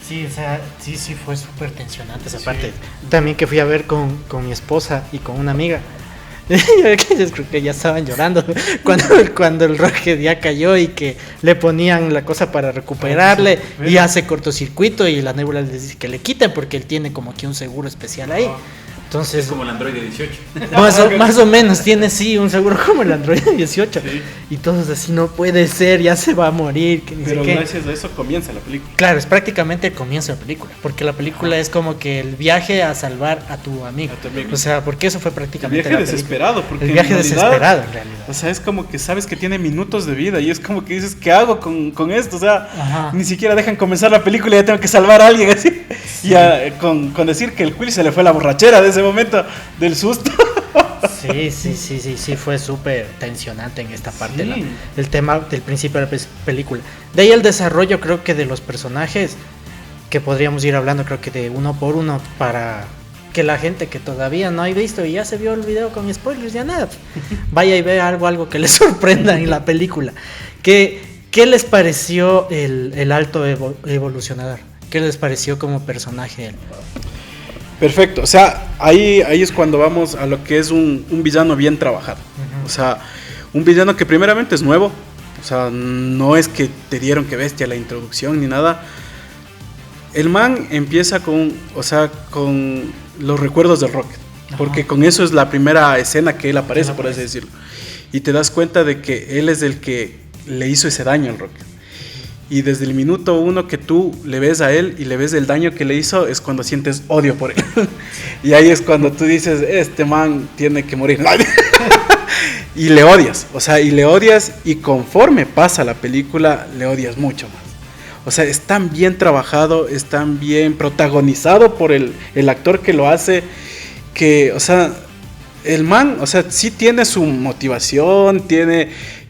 Sí, o sea, sí fue súper tensionante esa parte. También que fui a ver con mi esposa y con una amiga. Ellos creo que ya estaban llorando cuando el Rocket ya cayó y que le ponían la cosa para recuperarle y hace cortocircuito y la Nebula les dice que le quiten porque él tiene como que un seguro especial ahí. Entonces, es como el Android 18. Más o menos tiene un seguro como el Android 18. Sí. Y todos así, no puede ser, ya se va a morir. Que pero gracias a eso comienza la película. Claro, es prácticamente el comienzo de la película. Porque la película es como que el viaje a salvar a tu amigo. O sea, porque eso fue prácticamente el viaje desesperado. Porque el viaje desesperado en realidad. O sea, es como que sabes que tiene minutos de vida y es como que dices, ¿qué hago con esto? O sea, ni siquiera dejan comenzar la película y ya tengo que salvar a alguien así. Sí. Y con decir que el Quill se le fue la borrachera de ese momento del susto. Sí, fue súper tensionante en esta parte, sí. El tema del principio de la película. De ahí el desarrollo, creo que de los personajes, que podríamos ir hablando, creo que de uno por uno, para que la gente que todavía no ha visto y ya se vio el video con spoilers, ya nada, vaya y vea algo que les sorprenda en la película. ¿Qué les pareció el alto evolucionador? ¿Qué les pareció como personaje él? Perfecto, o sea, ahí es cuando vamos a lo que es un villano bien trabajado. O sea, un villano que primeramente es nuevo, o sea, no es que te dieron que bestia la introducción ni nada. El man empieza con los recuerdos de Rocket, porque con eso es la primera escena que él aparece, por así decirlo. Y te das cuenta de que él es el que le hizo ese daño al Rocket. Y desde el minuto 1 que tú le ves a él y le ves el daño que le hizo, es cuando sientes odio por él. Y ahí es cuando tú dices, este man tiene que morir. Y le odias, y conforme pasa la película, le odias mucho más. O sea, es tan bien trabajado, es tan bien protagonizado por el actor que lo hace, que, o sea, el man, o sea, sí tiene su motivación,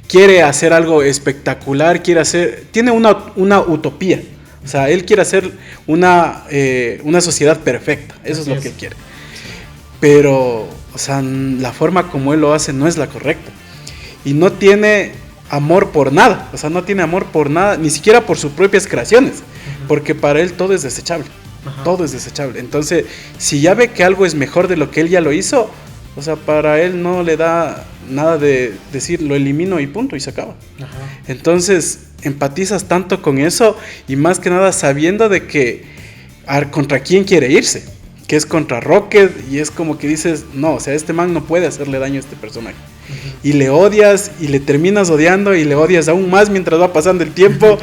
quiere hacer algo espectacular, tiene una utopía. O sea, él quiere hacer una sociedad perfecta. Eso es lo que él quiere. Pero, o sea, la forma como él lo hace no es la correcta. Y no tiene amor por nada. O sea, no tiene amor por nada, ni siquiera por sus propias creaciones. Porque para él todo es desechable. Todo es desechable. Entonces, si ya ve que algo es mejor de lo que él ya lo hizo, o sea, para él no le da nada de decir lo elimino y punto y se acaba. Entonces empatizas tanto con eso y más que nada sabiendo de que contra quién quiere irse, que es contra Rocket, y es como que dices, no, o sea, este man no puede hacerle daño a este personaje. Y le odias y le terminas odiando y le odias aún más mientras va pasando el tiempo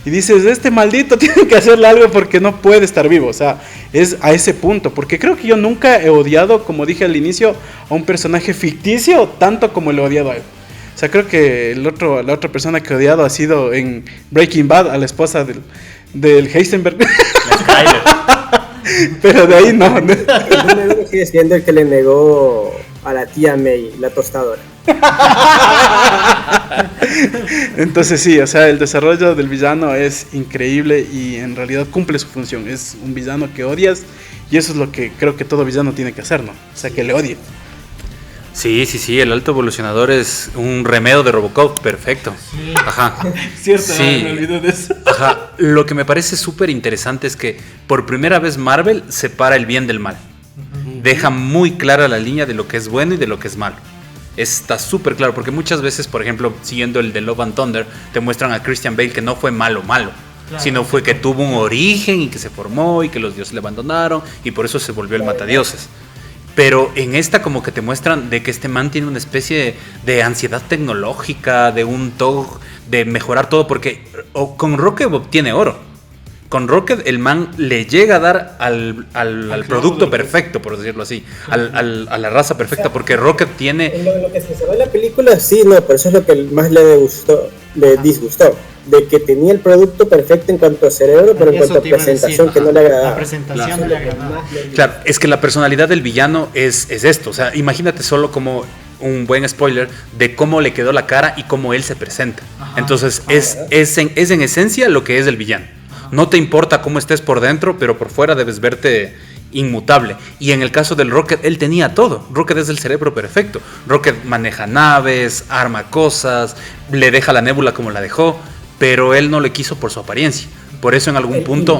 y dices, este maldito tiene que hacerle algo porque no puede estar vivo. O sea, es a ese punto, porque creo que yo nunca he odiado, como dije al inicio, a un personaje ficticio tanto como lo he odiado a él. O sea, creo que la otra persona que he odiado ha sido en Breaking Bad a la esposa del Heisenberg. Pero de ahí no. El número sigue siendo el que le negó a la tía May la tostadora. Entonces sí, o sea, el desarrollo del villano es increíble y en realidad cumple su función. Es un villano que odias y eso es lo que creo que todo villano tiene que hacer, ¿no? O sea, que le odie. Sí, el alto evolucionador es un remedio de Robocop, perfecto. Sí. Ajá. Cierto, Sí. me olvidé de eso. Ajá. Lo que me parece súper interesante es que por primera vez Marvel separa el bien del mal. Deja muy clara la línea de lo que es bueno y de lo que es malo. Está súper claro, porque muchas veces, por ejemplo, siguiendo el de Love and Thunder, te muestran a Christian Bale que no fue malo, Claro. sino fue que tuvo un origen y que se formó y que los dioses le abandonaron y por eso se volvió el matadioses. Pero en esta como que te muestran de que este man tiene una especie de ansiedad tecnológica, de un TOG, de mejorar todo, porque con Rocket obtiene oro. Con Rocket el man le llega a dar al producto perfecto, por decirlo así, a la raza perfecta, porque Rocket tiene... Lo que se sabe en la película, sí, no, pero eso es lo que más le disgustó. De que tenía el producto perfecto en cuanto a cerebro, pero en Eso cuanto a te iba a presentación decir, que no le agradaba. La presentación no le agradaba. Claro, es que la personalidad del villano es esto. O sea, imagínate solo como un buen spoiler de cómo le quedó la cara y cómo él se presenta. Ajá. Entonces, es en esencia lo que es el villano. No te importa cómo estés por dentro, pero por fuera debes verte inmutable. Y en el caso del Rocket, él tenía todo. Rocket es el cerebro perfecto. Rocket maneja naves, arma cosas, le deja la Nebula como la dejó, pero él no le quiso por su apariencia. Por eso en algún punto...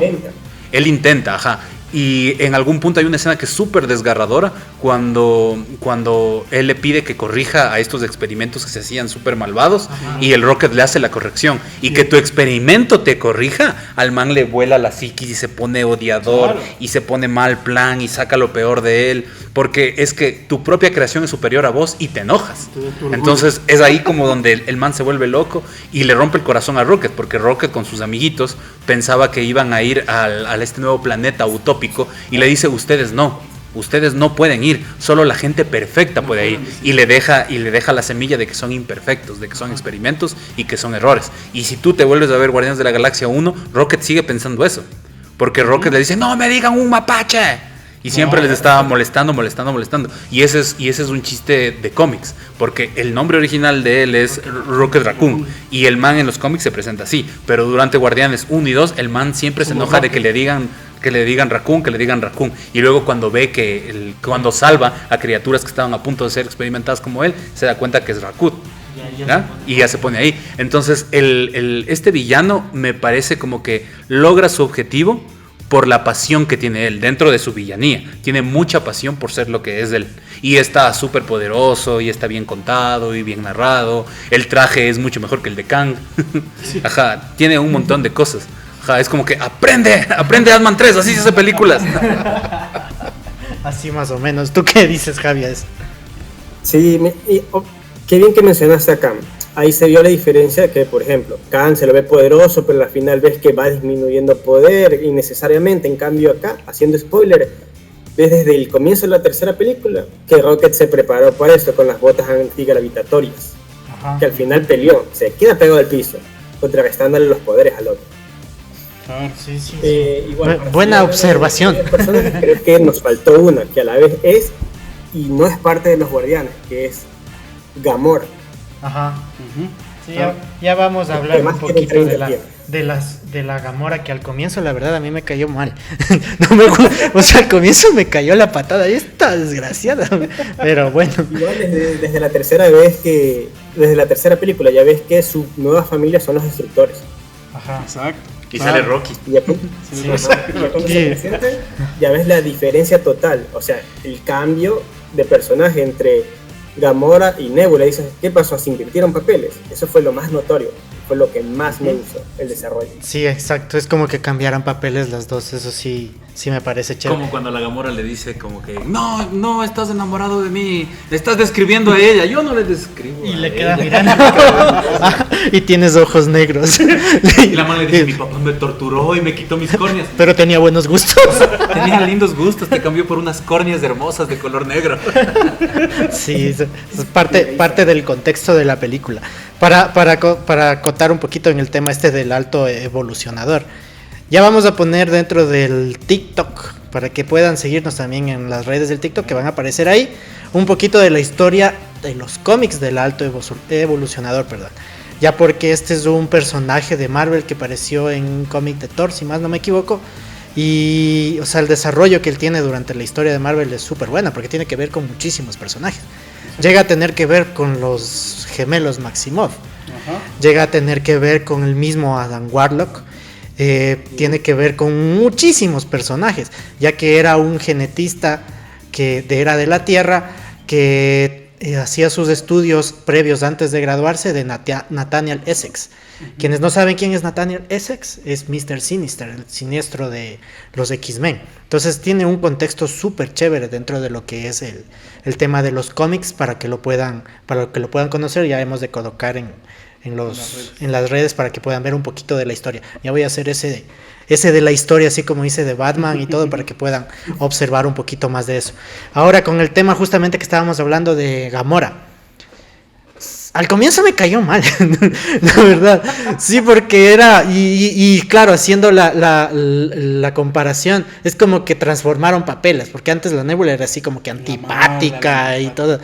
Él intenta, ajá. Y en algún punto hay una escena que es súper desgarradora cuando él le pide que corrija a estos experimentos que se hacían súper malvados. Ajá. Y el Rocket le hace la corrección. Y que tu experimento te corrija, al man le vuela la psiquis y se pone odiador, claro, y se pone mal plan y saca lo peor de él. Porque es que tu propia creación es superior a vos y te enojas. Entonces es ahí como donde el man se vuelve loco y le rompe el corazón a Rocket, porque Rocket con sus amiguitos pensaba que iban a ir a este nuevo planeta utópico y le dice: ustedes no pueden ir, solo la gente perfecta puede ir. Y le deja la semilla de que son imperfectos, de que son experimentos y que son errores. Y si tú te vuelves a ver Guardianes de la Galaxia 1, Rocket sigue pensando eso, porque Rocket le dice: no me digan un mapache. Y siempre les estaba molestando. Y ese es un chiste de cómics, porque el nombre original de él es Rocket Raccoon, y el man en los cómics se presenta así, pero durante Guardianes 1 y 2 el man siempre se enoja de que le digan Raccoon, y luego cuando ve que cuando salva a criaturas que estaban a punto de ser experimentadas como él, se da cuenta que es Raccoon. ¿Ya? Y ya se pone ahí. Entonces este villano me parece como que logra su objetivo por la pasión que tiene él dentro de su villanía. Tiene mucha pasión por ser lo que es él. Y está súper poderoso, y está bien contado y bien narrado. El traje es mucho mejor que el de Kang. Ajá, tiene un montón de cosas. Ajá, es como que aprende Ant-Man 3, así se hace películas. Así más o menos. ¿Tú qué dices, Javier? Sí, qué bien que mencionaste a Kang. Ahí se vio la diferencia que, por ejemplo, Kang se lo ve poderoso, pero al final ves que va disminuyendo poder innecesariamente. En cambio acá, haciendo spoiler, ves desde el comienzo de la tercera película que Rocket se preparó para eso con las botas antigravitatorias. Ajá. Que al final peleó, se queda pegado al piso, contrarrestándole los poderes al otro. Sí. Igual, buena observación. Creo que nos faltó una, que a la vez es y no es parte de los Guardianes, que es Gamora. Ajá. Sí, ya vamos a hablar un poquito de la Gamora, que al comienzo la verdad a mí me cayó mal. O sea, al comienzo me cayó la patada, y está desgraciada. Pero bueno. Igual desde la tercera película ya ves que su nueva familia son los Destructores. Ajá. Exacto. Y sale Rocky. Ya ves la diferencia total, o sea, el cambio de personaje entre Gamora y Nebula. Dices, ¿qué pasó? ¿Se invirtieron papeles? Eso fue lo más notorio. fue lo que más me gustó, el desarrollo. Sí, exacto, es como que cambiaran papeles las dos, eso sí me parece chévere. Como cuando la Gamora le dice como que no estás enamorado de mí, le estás describiendo a ella, yo no le describo. Y a le ella. queda mirando. Y tienes ojos negros. Y la mano le dice, mi papá me torturó y me quitó mis córneas. Pero tenía buenos gustos. Tenía lindos gustos, te cambió por unas córneas hermosas de color negro. Sí, es parte del contexto de la película. Para acotar un poquito en el tema este del alto evolucionador. Ya vamos a poner dentro del TikTok, para que puedan seguirnos también en las redes del TikTok que van a aparecer ahí, un poquito de la historia de los cómics del alto evolucionador, perdón. Ya porque este es un personaje de Marvel que apareció en un cómic de Thor, si más no me equivoco. Y, o sea, el desarrollo que él tiene durante la historia de Marvel es súper buena, porque tiene que ver con muchísimos personajes. Llega a tener que ver con los gemelos Maximoff. Llega a tener que ver con el mismo Adam Warlock. Tiene que ver con muchísimos personajes, ya que era un genetista que era de la Tierra, que hacía sus estudios previos antes de graduarse de Nathaniel Essex. Quienes no saben quién es Nathaniel Essex, es Mr. Sinister, el siniestro de los X-Men. Entonces tiene un contexto súper chévere dentro de lo que es el tema de los cómics, para que lo puedan conocer. Ya hemos de colocar en las redes para que puedan ver un poquito de la historia. Ya voy a hacer ese de la historia, así como hice de Batman y todo, para que puedan observar un poquito más de eso. Ahora, con el tema justamente que estábamos hablando de Gamora. Al comienzo me cayó mal, la verdad. Sí, porque era, y claro, haciendo la comparación, es como que transformaron papeles, porque antes la Nebula era así como que antipática y todo,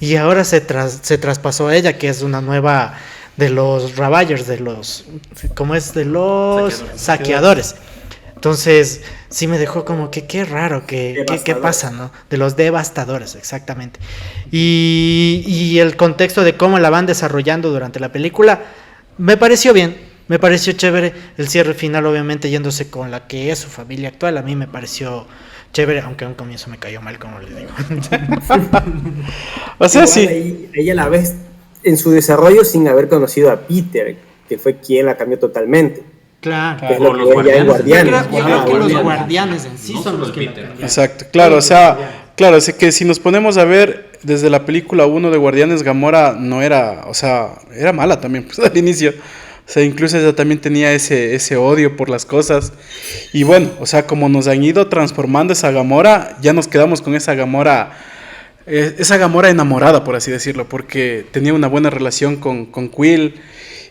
y ahora se traspasó a ella, que es una nueva de los Ravagers, de los saqueadores. Entonces, sí me dejó como que qué raro, qué pasa, ¿no? De los devastadores, exactamente. Y el contexto de cómo la van desarrollando durante la película, me pareció bien, me pareció chévere. El cierre final, obviamente, yéndose con la que es su familia actual, a mí me pareció chévere, aunque a un comienzo me cayó mal, como le digo. O sea, sí. Ella la ves en su desarrollo sin haber conocido a Peter, que fue quien la cambió totalmente. Claro, que es lo que ella en Guardianes. Yo creo que los guardianes en sí son los que Exacto, claro, o sea, claro, es que si nos ponemos a ver desde la película 1 de Guardianes, Gamora no era, o sea, era mala también, pues al inicio. O sea, incluso ella también tenía ese odio por las cosas. Y bueno, o sea, como nos han ido transformando esa Gamora, ya nos quedamos con esa Gamora enamorada, por así decirlo, porque tenía una buena relación con Quill.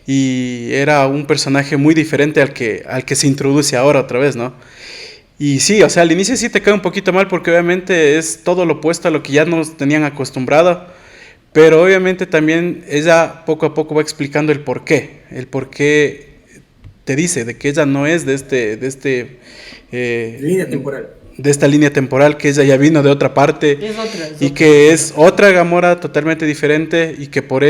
Y era un personaje muy diferente al que se introduce ahora otra vez, ¿no? Y sí, o sea, al inicio sí te cae un poquito mal porque obviamente es todo lo opuesto a lo que ya nos tenían acostumbrado, pero obviamente también ella poco a poco va explicando el por qué te dice de que ella no es línea temporal. De esta línea temporal, que ella ya vino de otra parte, y que es otra Gamora totalmente diferente, y que por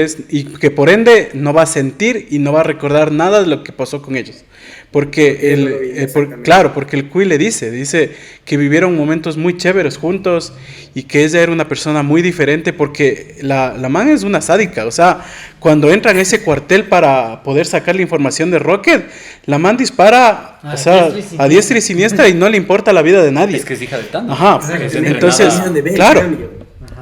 ende no va a sentir y no va a recordar nada de lo que pasó con ellos, porque porque el Quill le dice que vivieron momentos muy chéveres juntos y que ella era una persona muy diferente, porque la man es una sádica. O sea, cuando entran a ese cuartel para poder sacar la información de Rocket, la man dispara a diestra y siniestra y no le importa la vida de nadie. Es que es hija de Thanos. Ajá, entonces, claro.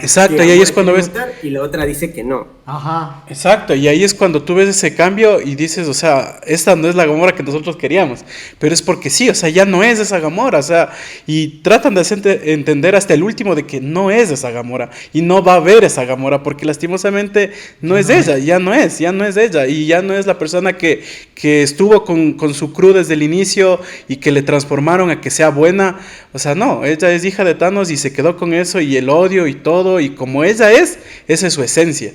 Exacto, y ahí es cuando ves... Y la otra dice que no. Ajá. Exacto, y ahí es cuando tú ves ese cambio y dices, o sea, esta no es la Gamora que nosotros queríamos, pero es porque sí, o sea, ya no es esa Gamora, o sea, y tratan de entender hasta el último de que no es esa Gamora, y no va a haber esa Gamora, porque lastimosamente no es ella, ya no es ella, y ya no es la persona que estuvo con su crew desde el inicio y que le transformaron a que sea buena. O sea, no, ella es hija de Thanos y se quedó con eso y el odio y todo, y como ella esa es su esencia.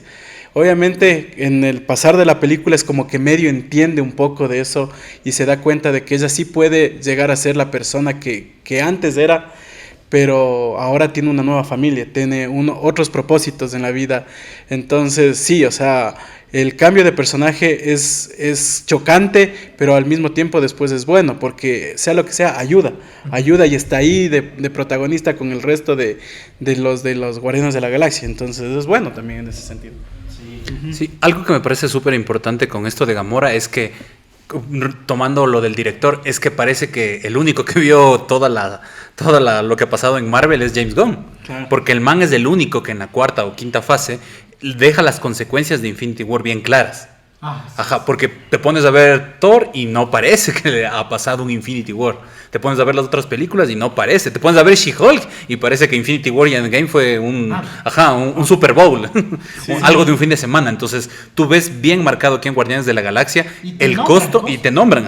Obviamente en el pasar de la película es como que medio entiende un poco de eso y se da cuenta de que ella sí puede llegar a ser la persona que antes era, pero ahora tiene una nueva familia, tiene otros propósitos en la vida. Entonces, sí, o sea, el cambio de personaje es chocante, pero al mismo tiempo después es bueno, porque sea lo que sea, ayuda y está ahí de protagonista con el resto de los Guardianes de la Galaxia. Entonces es bueno también en ese sentido. Sí, algo que me parece súper importante con esto de Gamora es que, tomando lo del director, es que parece que el único que vio lo que ha pasado en Marvel es James Gunn. Claro. Porque el man es el único que en la cuarta o quinta fase deja las consecuencias de Infinity War bien claras. Ajá, porque te pones a ver Thor y no parece que le ha pasado un Infinity War. Te pones a ver las otras películas y no parece. Te pones a ver She-Hulk y parece que Infinity War y Endgame fue un Super Bowl. Algo de un fin de semana. Entonces tú ves bien marcado aquí en Guardianes de la Galaxia el costo y te nombran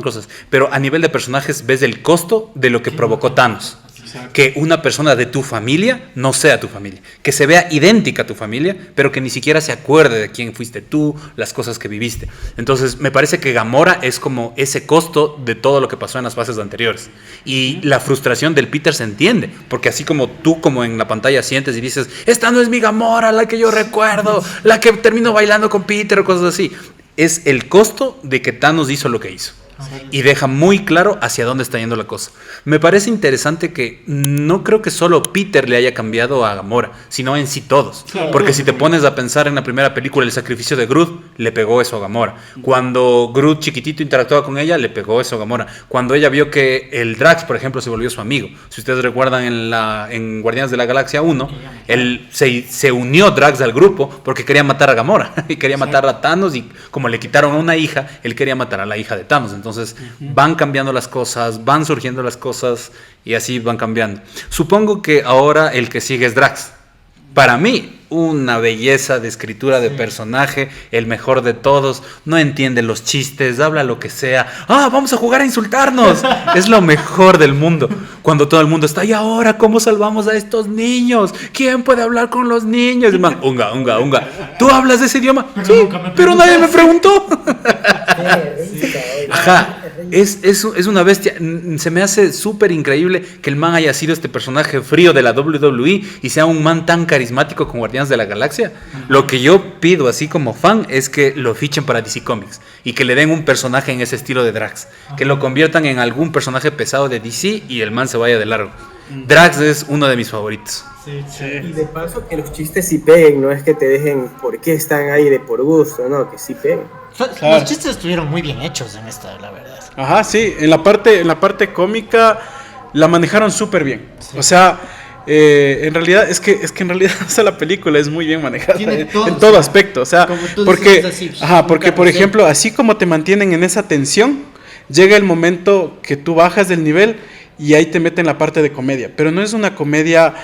cosas. Pero a nivel de personajes ves el costo de lo que provocó Thanos. Exacto. Que una persona de tu familia no sea tu familia, que se vea idéntica a tu familia, pero que ni siquiera se acuerde de quién fuiste tú, las cosas que viviste. Entonces me parece que Gamora es como ese costo de todo lo que pasó en las fases anteriores. Y la frustración del Peter se entiende, porque así como tú como en la pantalla sientes y dices, esta no es mi Gamora, la que yo recuerdo, la que termino bailando con Peter o cosas así, es el costo de que Thanos hizo lo que hizo. Y deja muy claro hacia dónde está yendo la cosa. Me parece interesante que no creo que solo Peter le haya cambiado a Gamora, sino en sí todos. Porque si te pones a pensar en la primera película, el sacrificio de Groot, le pegó eso a Gamora. Cuando Groot chiquitito interactuaba con ella, le pegó eso a Gamora. Cuando ella vio que el Drax, por ejemplo, se volvió su amigo. Si ustedes recuerdan en Guardianes de la Galaxia 1, él se unió Drax al grupo porque quería matar a Gamora. Y quería matar a Thanos, y como le quitaron a una hija, él quería matar a la hija de Thanos. Entonces van cambiando las cosas, van surgiendo las cosas y así van cambiando. Supongo que ahora el que sigue es Drax. Para mí, una belleza de escritura de personaje, el mejor de todos, no entiende los chistes, habla lo que sea. Vamos a jugar a insultarnos. Es lo mejor del mundo. Cuando todo el mundo está, ¿y ahora cómo salvamos a estos niños? ¿Quién puede hablar con los niños? Y man, unga. ¿Tú hablas de ese idioma? Sí, pero nadie me preguntó. Ajá. Es una bestia. Se me hace súper increíble que el man haya sido este personaje frío de la WWE y sea un man tan carismático con Guardianes de la Galaxia. Lo que yo pido así como fan es que lo fichen para DC Comics y que le den un personaje en ese estilo de Drax, que lo conviertan en algún personaje pesado de DC y el man se vaya de largo. Drax es uno de mis favoritos. Sí. Y de paso que los chistes sí peguen, no es que te dejen por qué están ahí de por gusto, no, que sí peguen. Los chistes estuvieron muy bien hechos en esta, la verdad. Ajá, sí, en la parte cómica la manejaron súper bien. Sí. O sea, en realidad es que en realidad o sea, la película es muy bien manejada en todo aspecto. O sea, porque por ejemplo, así como te mantienen en esa tensión, llega el momento que tú bajas del nivel y ahí te meten la parte de comedia, pero no es una comedia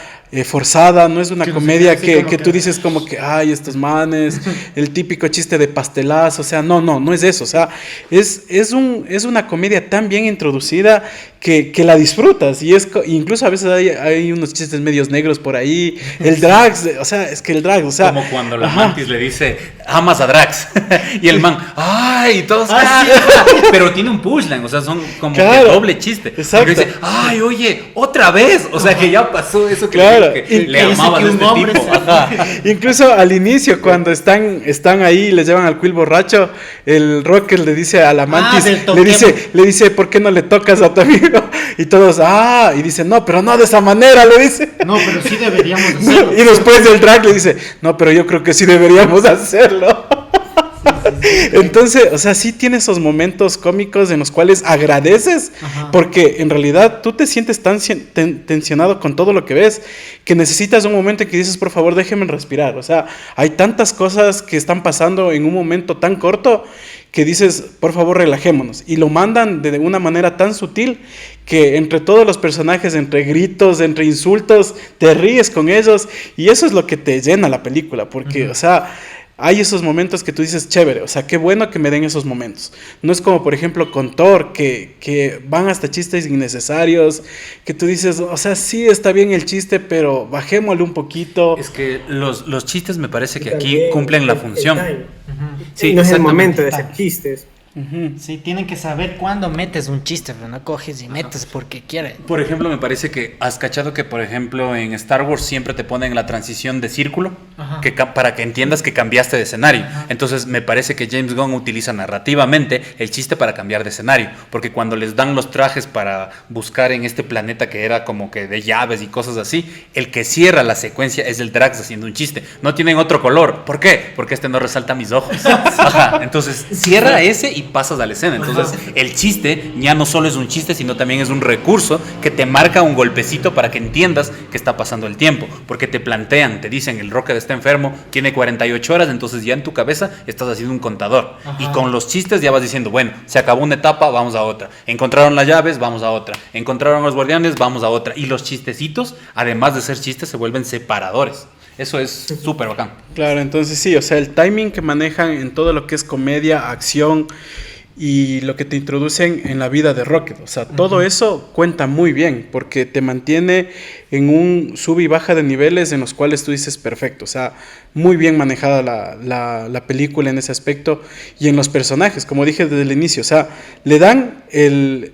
forzada, no es una comedia que tú dices como que, ay, estos manes, el típico chiste de pastelazo, o sea, no es eso, o sea, es una comedia tan bien introducida que la disfrutas, y incluso a veces hay unos chistes medios negros por ahí, el Drax, o sea, es que el Drax, o sea... Como cuando la Mantis le dice, amas a Drax, y el man, ay, todos, pero tiene un punchline, o sea, son como que doble chiste, exacto. Y dice, ay, oye, otra vez, o sea, que ya pasó eso que le amaba de este tipo. Incluso al inicio, cuando están ahí y les llevan al Quill borracho, el Rocket le dice a la Mantis, le dice, ¿por qué no le tocas a tu amigo? Y todos, y dice, no, pero no de esa manera, le dice. No, pero sí deberíamos hacerlo. Y después el Drac le dice, no, pero yo creo que sí deberíamos hacerlo. Entonces, o sea, sí tiene esos momentos cómicos en los cuales agradeces, porque en realidad tú te sientes tan tensionado con todo lo que ves que necesitas un momento en que dices, por favor, déjenme respirar. O sea, hay tantas cosas que están pasando en un momento tan corto que dices, por favor, relajémonos. Y lo mandan de una manera tan sutil que entre todos los personajes, entre gritos, entre insultos, te ríes con ellos, y eso es lo que te llena la película, porque, o sea... Hay esos momentos que tú dices, chévere, o sea, qué bueno que me den esos momentos. No es como, por ejemplo, con Thor, que van hasta chistes innecesarios, que tú dices, o sea, sí está bien el chiste, pero bajémosle un poquito. Es que los chistes me parece que aquí cumplen la función. Sí, no es el momento de hacer chistes. Sí, tienen que saber cuándo metes un chiste, pero no coges y metes porque quieres. Por ejemplo, me parece que has cachado que, por ejemplo, en Star Wars siempre te ponen la transición de círculo para que entiendas que cambiaste de escenario. Entonces, me parece que James Gunn utiliza narrativamente el chiste para cambiar de escenario, porque cuando les dan los trajes para buscar en este planeta que era como que de llaves y cosas así, el que cierra la secuencia es el Drax haciendo un chiste. No tienen otro color. ¿Por qué? Porque este no resalta mis ojos. Entonces, cierra ese y pasas a la escena. Entonces el chiste ya no solo es un chiste, sino también es un recurso que te marca un golpecito para que entiendas que está pasando el tiempo, porque te plantean, te dicen el Rocket está enfermo, tiene 48 horas, entonces ya en tu cabeza estás haciendo un contador. Y con los chistes ya vas diciendo, bueno, se acabó una etapa, vamos a otra, encontraron las llaves, vamos a otra, encontraron a los guardianes, vamos a otra. Y los chistecitos, además de ser chistes, se vuelven separadores. Eso es súper bacán. Claro, entonces sí, o sea, el timing que manejan en todo lo que es comedia, acción y lo que te introducen en la vida de Rocket, o sea, todo eso cuenta muy bien, porque te mantiene en un sub y baja de niveles en los cuales tú dices perfecto, o sea, muy bien manejada la película en ese aspecto y en los personajes, como dije desde el inicio, o sea, le dan el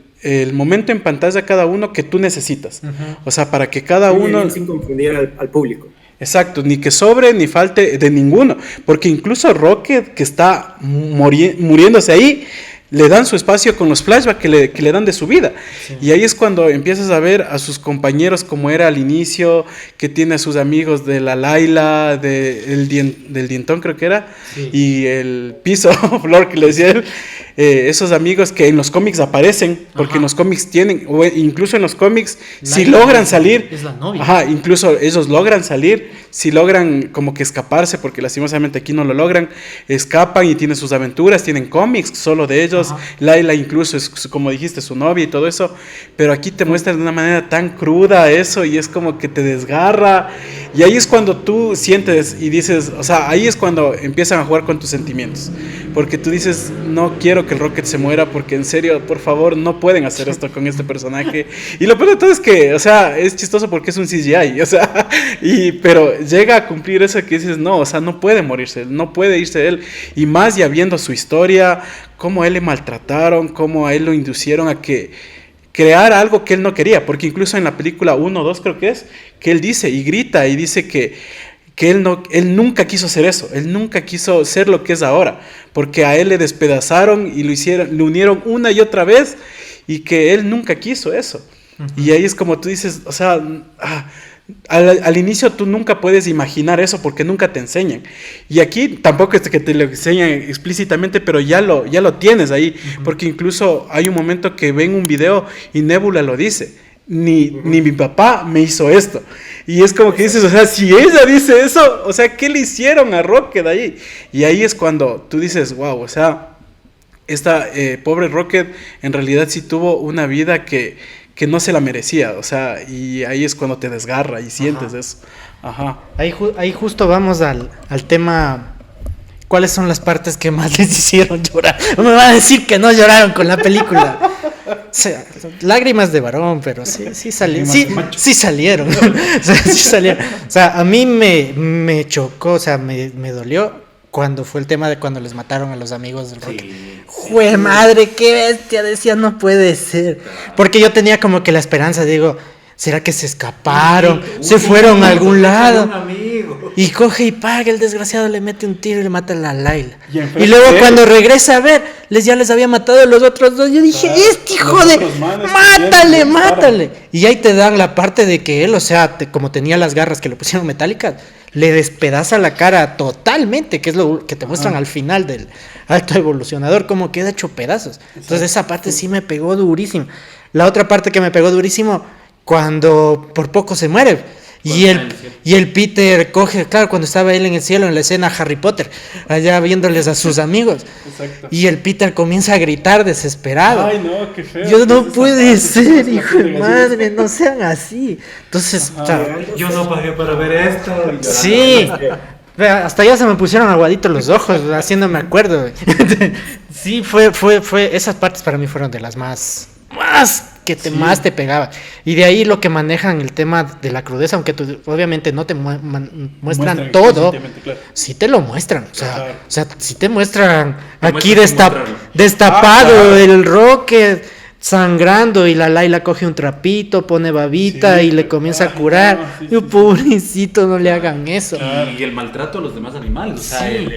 momento en pantalla a cada uno que tú necesitas, o sea, para que cada uno... Sin confundir al público. Exacto, ni que sobre ni falte de ninguno, porque incluso Rocket, que está muriéndose ahí, le dan su espacio con los flashbacks que le dan de su vida. Sí. Y ahí es cuando empiezas a ver a sus compañeros como era al inicio, que tiene a sus amigos de la Laila, del dientón creo que era, sí. Y el piso, Flor que le decía él, esos amigos que en los cómics aparecen, porque en los cómics tienen, o incluso en los cómics, si logran salir, es la novia. Incluso ellos logran salir, si logran como que escaparse, porque lastimosamente aquí no lo logran, escapan y tienen sus aventuras, tienen cómics solo de ellos. Laila incluso es, como dijiste, su novia y todo eso, pero aquí te muestran de una manera tan cruda eso y es como que te desgarra, y ahí es cuando tú sientes y dices, o sea, ahí es cuando empiezan a jugar con tus sentimientos, porque tú dices, no quiero que el Rocket se muera, porque en serio, por favor, no pueden hacer esto con este personaje, y lo peor de todo es que, o sea, es chistoso porque es un CGI, o sea, pero llega a cumplir eso que dices, no, o sea, no puede morirse, no puede irse él, y más ya viendo su historia, cómo a él le maltrataron, cómo a él lo inducieron a que crear algo que él no quería, porque incluso en la película 1 o 2 creo que es, que él dice y grita y dice que él nunca quiso hacer eso, él nunca quiso ser lo que es ahora, porque a él le despedazaron y lo unieron una y otra vez y que él nunca quiso eso. Y ahí es como tú dices, o sea, al inicio tú nunca puedes imaginar eso porque nunca te enseñan, y aquí tampoco es que te lo enseñan explícitamente, pero ya lo tienes ahí, porque incluso hay un momento que ven un video y Nebula lo dice, ni mi papá me hizo esto, y es como que dices, o sea, si ella dice eso, o sea, ¿qué le hicieron a Rocket ahí? Y ahí es cuando tú dices, wow, o sea, esta pobre Rocket en realidad sí tuvo una vida que no se la merecía, o sea, y ahí es cuando te desgarra y sientes eso. Ahí justo vamos al tema, ¿cuáles son las partes que más les hicieron llorar? No me va a decir que no lloraron con la película. O sea, lágrimas de varón, pero sí salieron. Sí salieron. Sí salieron. O sea, a mí me chocó, o sea, me dolió cuando fue el tema de cuando les mataron a los amigos del Rocket. ¡Jue madre, qué bestia! Decía, no puede ser. Porque yo tenía como que la esperanza, digo, ¿será que se escaparon? ¿Se fueron a algún lado? Y coge y paga, el desgraciado le mete un tiro y le mata a la Laila. Y luego cuando regresa a ver, ya les había matado a los otros dos. Yo dije, este hijo de... ¡Mátale! Y ahí te dan la parte de que él, o sea, como tenía las garras que le pusieron metálicas, le despedaza la cara totalmente, que es lo que te muestran al final del Alto Evolucionador, como queda hecho pedazos. Entonces esa parte sí me pegó durísimo. La otra parte que me pegó durísimo, cuando por poco se muere. Y el Peter coge, claro, cuando estaba él en el cielo, en la escena Harry Potter, allá viéndoles a sus amigos. Exacto. Y el Peter comienza a gritar desesperado. Ay, no, qué feo. Yo no puede ser, hijo de madre, no sean así. Entonces, o sea, yo no pagué para ver esto. Sí. Hasta ya se me pusieron aguaditos los ojos, haciéndome acuerdo. Sí, fue esas partes para mí fueron de las más más te pegaba. Y de ahí lo que manejan el tema de la crudeza, aunque obviamente no te muestran todo, claro. sí te lo muestran. O sea, Claro. o sea, sí te muestran Te aquí muestran sin mostrarlo. destapado claro. el Rocket sangrando y la Layla coge un trapito, pone babita Sí, y le comienza a ay, curar. no, sí, Y sí, pobrecito, no le hagan eso. Y el maltrato a los demás animales, o sea, Sí.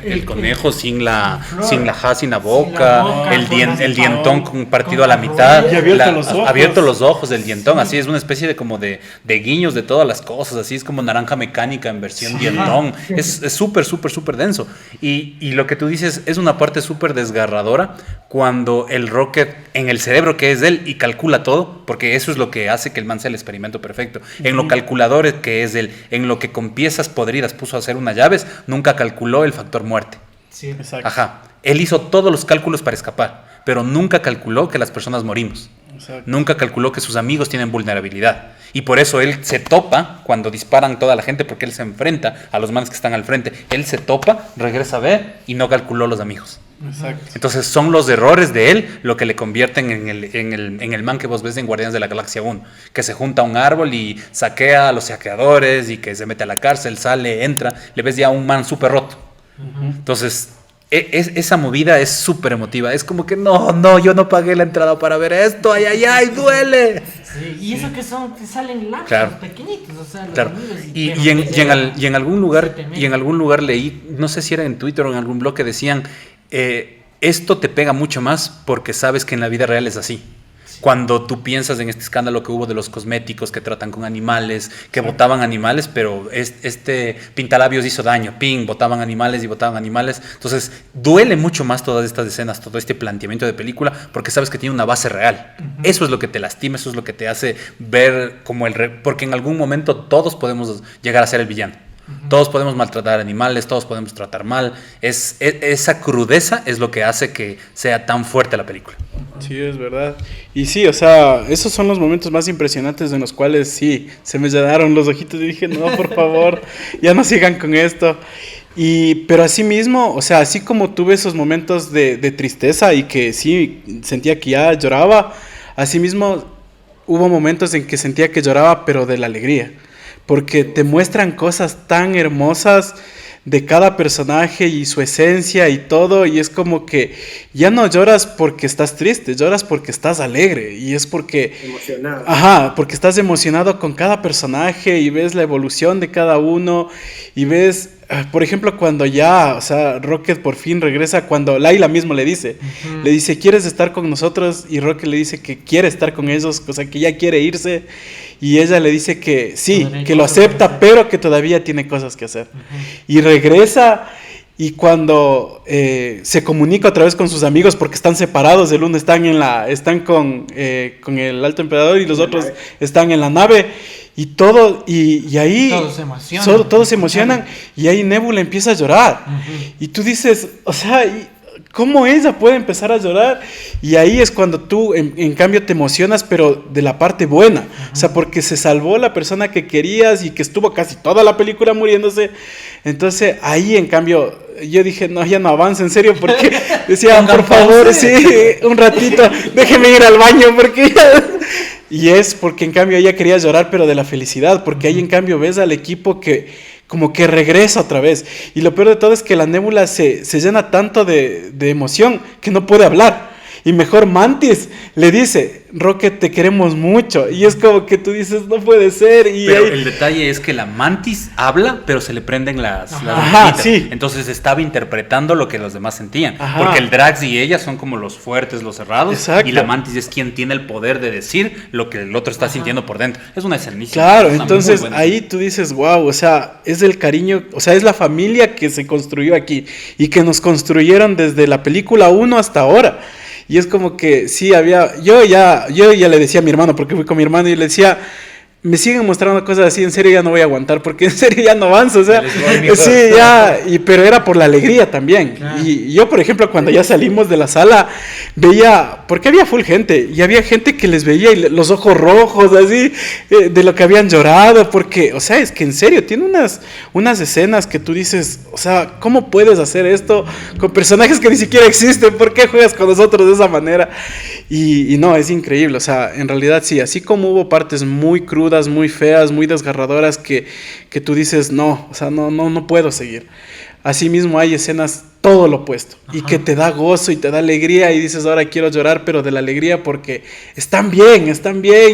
el conejo sin la boca, Sin la boca, el con las dientón con- partido con a la la mitad, rodilla. Y abierto los ojos. abierto los ojos del dientón, así es una especie de como de guiños de todas las cosas, así es como naranja mecánica en versión dientón, es súper, súper, súper denso. Y lo que tú dices es una parte súper desgarradora cuando el Rocket en el cerebro que es de él y calcula todo, porque eso es lo que hace que el man sea el experimento perfecto. En lo calculador que es él, en lo que con piezas podridas puso a hacer unas llaves, nunca calculó el factor muerte. Sí. Exacto. Ajá. Él hizo todos los cálculos para escapar, pero nunca calculó que las personas morimos. Exacto. Nunca calculó que sus amigos tienen vulnerabilidad. Y por eso él se topa cuando disparan toda la gente, porque él se enfrenta a los manes que están al frente. Él se topa, regresa a ver y no calculó los amigos. Exacto. Entonces son los errores de él lo que le convierten en el man que vos ves en Guardianes de la Galaxia 1, que se junta a un árbol y saquea a los saqueadores y que se mete a la cárcel, sale, entra, le ves ya a un man súper roto. Entonces esa movida es súper emotiva, es como que no, yo no pagué la entrada para ver esto, ay, duele. Sí, y eso que salen lapsos Claro. pequeñitos, o sea, los Claro. amigos Y en algún lugar, se te y en algún lugar leí, no sé si era en Twitter o en algún blog que decían, esto te pega mucho más porque sabes que en la vida real es así. Cuando tú piensas en este escándalo que hubo de los cosméticos que tratan con animales, que botaban animales, pero este pintalabios hizo daño, botaban animales y botaban animales. Entonces, duele mucho más todas estas escenas, todo este planteamiento de película, porque sabes que tiene una base real. Eso es lo que te lastima, eso es lo que te hace ver como porque en algún momento todos podemos llegar a ser el villano. Todos podemos maltratar animales, todos podemos tratar mal. Esa crudeza es lo que hace que sea tan fuerte la película. Sí, es verdad. Y sí, o sea, esos son los momentos más impresionantes en los cuales sí, se me llenaron los ojitos y dije, no, por favor, ya no sigan con esto. Pero así mismo, o sea, así como tuve esos momentos de tristeza y que sí, sentía que ya lloraba, así mismo hubo momentos en que sentía que lloraba, pero de la alegría. Porque te muestran cosas tan hermosas de cada personaje y su esencia y todo, y es como que ya no lloras porque estás triste, lloras porque estás alegre, y es porque... Emocionado. Ajá, porque estás emocionado con cada personaje y ves la evolución de cada uno, y ves, por ejemplo, cuando ya, o sea, Rocket por fin regresa, cuando Layla mismo le dice, ¿quieres estar con nosotros? Y Rocket le dice que quiere estar con ellos, o sea, que ya quiere irse, y ella le dice que sí, Todavía hay que lo cosas que acepta, hacer. pero que todavía tiene cosas que hacer. Y regresa, y cuando se comunica otra vez con sus amigos, porque están separados, el uno están con el Alto Emperador y los otros están en la nave, y todo, y ahí Todos se emocionan. todos se emocionan, y ahí Nebula empieza a llorar, y tú dices, o sea, ¿cómo ella puede empezar a llorar? Y ahí es cuando tú, en cambio, te emocionas, pero de la parte buena. O sea, porque se salvó la persona que querías y que estuvo casi toda la película muriéndose. Entonces, ahí, en cambio, yo dije, no, ya no avanza, en serio, porque decía, por favor, sí, un ratito, déjeme ir al baño, porque ya... Y es porque, en cambio, ella quería llorar, pero de la felicidad, porque ahí, en cambio, ves al equipo que como que regresa otra vez. Y lo peor de todo es que la Nebula se llena tanto de emoción que no puede hablar. Y mejor Mantis le dice, Rocket, te queremos mucho. Y es como que tú dices, no puede ser. Y Pero ahí... el detalle es que la Mantis habla, pero se le prenden las Ajá, antenitas. sí. Entonces estaba interpretando lo que los demás sentían. Ajá. Porque el Drax y ella son como los fuertes, los cerrados. Exacto. Y la Mantis es quien tiene el poder de decir lo que el otro está sintiendo por dentro. Es una escenísima. Claro, Es una entonces muy buena ahí tú dices, wow, o sea, es el cariño, o sea, es la familia que se construyó aquí y que nos construyeron desde la película 1 hasta ahora. Y es como que sí había, yo ya le decía a mi hermano, porque fui con mi hermano y le decía, me siguen mostrando cosas así, en serio ya no voy a aguantar, porque en serio ya no avanzo, o sea, El sí, ya, pero era por la alegría también. Claro. Y yo, por ejemplo, cuando ya salimos de la sala, veía, porque había full gente, y había gente que les veía y los ojos rojos, así, de lo que habían llorado, porque, o sea, es que en serio, tiene unas escenas que tú dices, o sea, ¿cómo puedes hacer esto con personajes que ni siquiera existen? ¿Por qué juegas con nosotros de esa manera? Y no, es increíble, o sea, en realidad sí, así como hubo partes muy crudas, muy feas, muy desgarradoras que tú dices, no, o sea, no puedo seguir. Asimismo hay escenas todo lo opuesto. Ajá. Y que te da gozo y te da alegría y dices, ahora quiero llorar, pero de la alegría porque están bien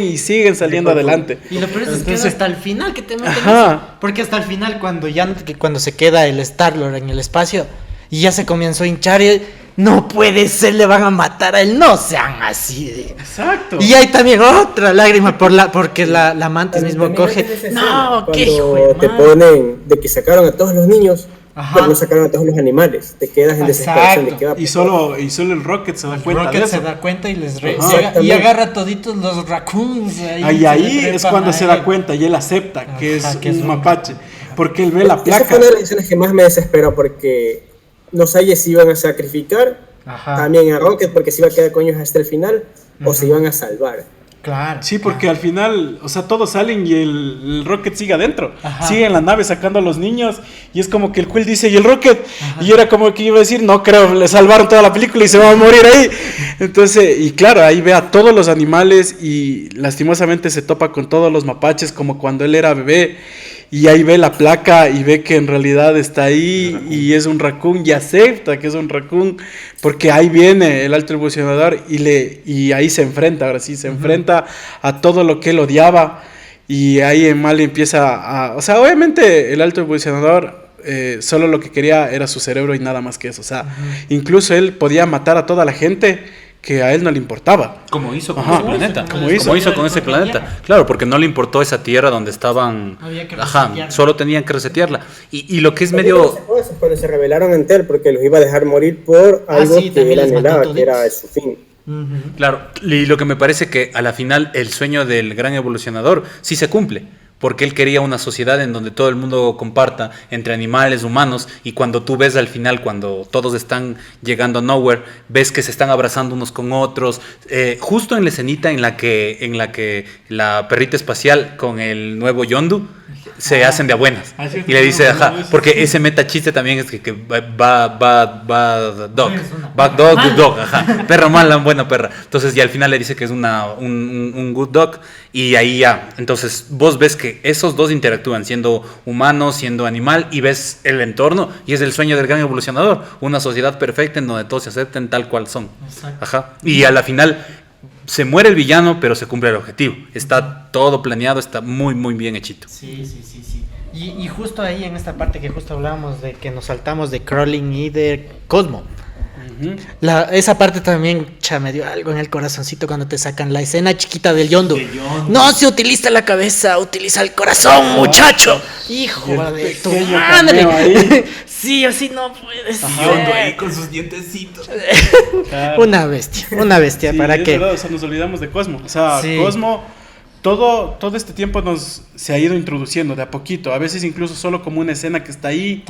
y siguen saliendo adelante. Y lo peor es que es hasta el final que te meten eso. Porque hasta el final cuando se queda el Star-Lord en el espacio y ya se comenzó a hinchar y no puede ser, le van a matar a él, no sean así. Exacto. Y hay también otra lágrima porque la Mantis mismo coge. No, qué hijo de te ponen de que sacaron a todos los niños. Ajá. Pero no sacaron a todos los animales, te quedas en desesperación de qué va a pasar. Y solo el Rocket se da cuenta Rocket de eso. se da cuenta y y agarra toditos los raccoons ahí es cuando se da cuenta y él acepta que es un mapache, porque él ve la placa. Esa fue una de las decisiones que más me desesperó, porque no sabía si iban a sacrificar también a Rocket porque se iba a quedar con ellos hasta el final o se iban a salvar. Claro. Sí, porque al final, o sea, todos salen y el Rocket sigue adentro. Sigue en la nave sacando a los niños. Y es como que el Quill dice, ¿y el Rocket? Y era como que iba a decir, no creo, le salvaron toda la película y se va a morir ahí. Entonces, y claro, ahí ve a todos los animales y lastimosamente se topa con todos los mapaches como cuando él era bebé. Y ahí ve la placa y ve que en realidad está ahí y es un raccoon y acepta que es un raccoon porque ahí viene el alto evolucionador y ahí se enfrenta, ahora sí, se enfrenta a todo lo que él odiaba y ahí en mal empieza o sea, obviamente el alto evolucionador solo lo que quería era su cerebro y nada más que eso, o sea, incluso él podía matar a toda la gente que a él no le importaba. Como hizo con ese planeta. Como hizo con ese planeta. Claro, porque no le importó esa tierra donde estaban. Solo tenían que resetearla. Y lo que es medio. Cuando se rebelaron ante él, porque los iba a dejar morir por algo que él anhelaba, que era su fin. Claro, y lo que me parece que a la final el sueño del gran evolucionador sí se cumple. Porque él quería una sociedad en donde todo el mundo comparta entre animales, humanos, y cuando tú ves al final, cuando todos están llegando a Nowhere, ves que se están abrazando unos con otros, justo en la escenita en la que la perrita espacial con el nuevo Yondu se hacen de a buenas. Y le dice, porque ese meta chiste también es que dog, perra mala, buena perra. Entonces, y al final le dice que es un good dog, y ahí ya. Entonces, vos ves que esos dos interactúan, siendo humano, siendo animal, y ves el entorno, y es el sueño del gran evolucionador, una sociedad perfecta en donde todos se acepten tal cual son. Y a la final se muere el villano, pero se cumple el objetivo. Está todo planeado, está muy, muy bien hechito. Sí. Y justo ahí, en esta parte que justo hablábamos de que nos saltamos de Crawling y de Cosmo. Esa parte también me dio algo en el corazoncito cuando te sacan la escena chiquita del Yondu. No se utiliza la cabeza, utiliza el corazón, muchacho. Hijo de tu madre. Sí, así no puede ser. Yondu ahí con sus dientecitos. Claro. Una bestia, ¿para qué? Verdad, o sea, nos olvidamos de Cosmo. O sea, Cosmo, todo este tiempo se ha ido introduciendo de a poquito, a veces incluso solo como una escena que está ahí,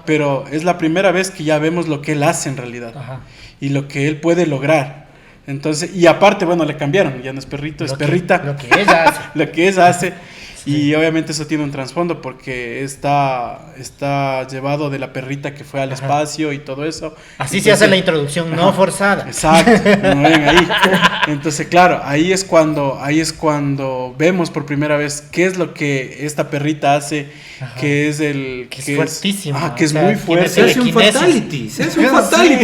pero es la primera vez que ya vemos lo que él hace en realidad y lo que él puede lograr. Entonces, y aparte, bueno, le cambiaron, ya no es perrito, es perrita. Lo que ella hace. Lo que ella hace. Y obviamente eso tiene un trasfondo porque está llevado de la perrita que fue al espacio y todo eso. Así se hace la introducción, no forzada. Exacto, no ven ahí. Entonces, claro, ahí es cuando vemos por primera vez qué es lo que esta perrita hace, que es fuertísimo. Que es muy fuerte. Se hace un fatality,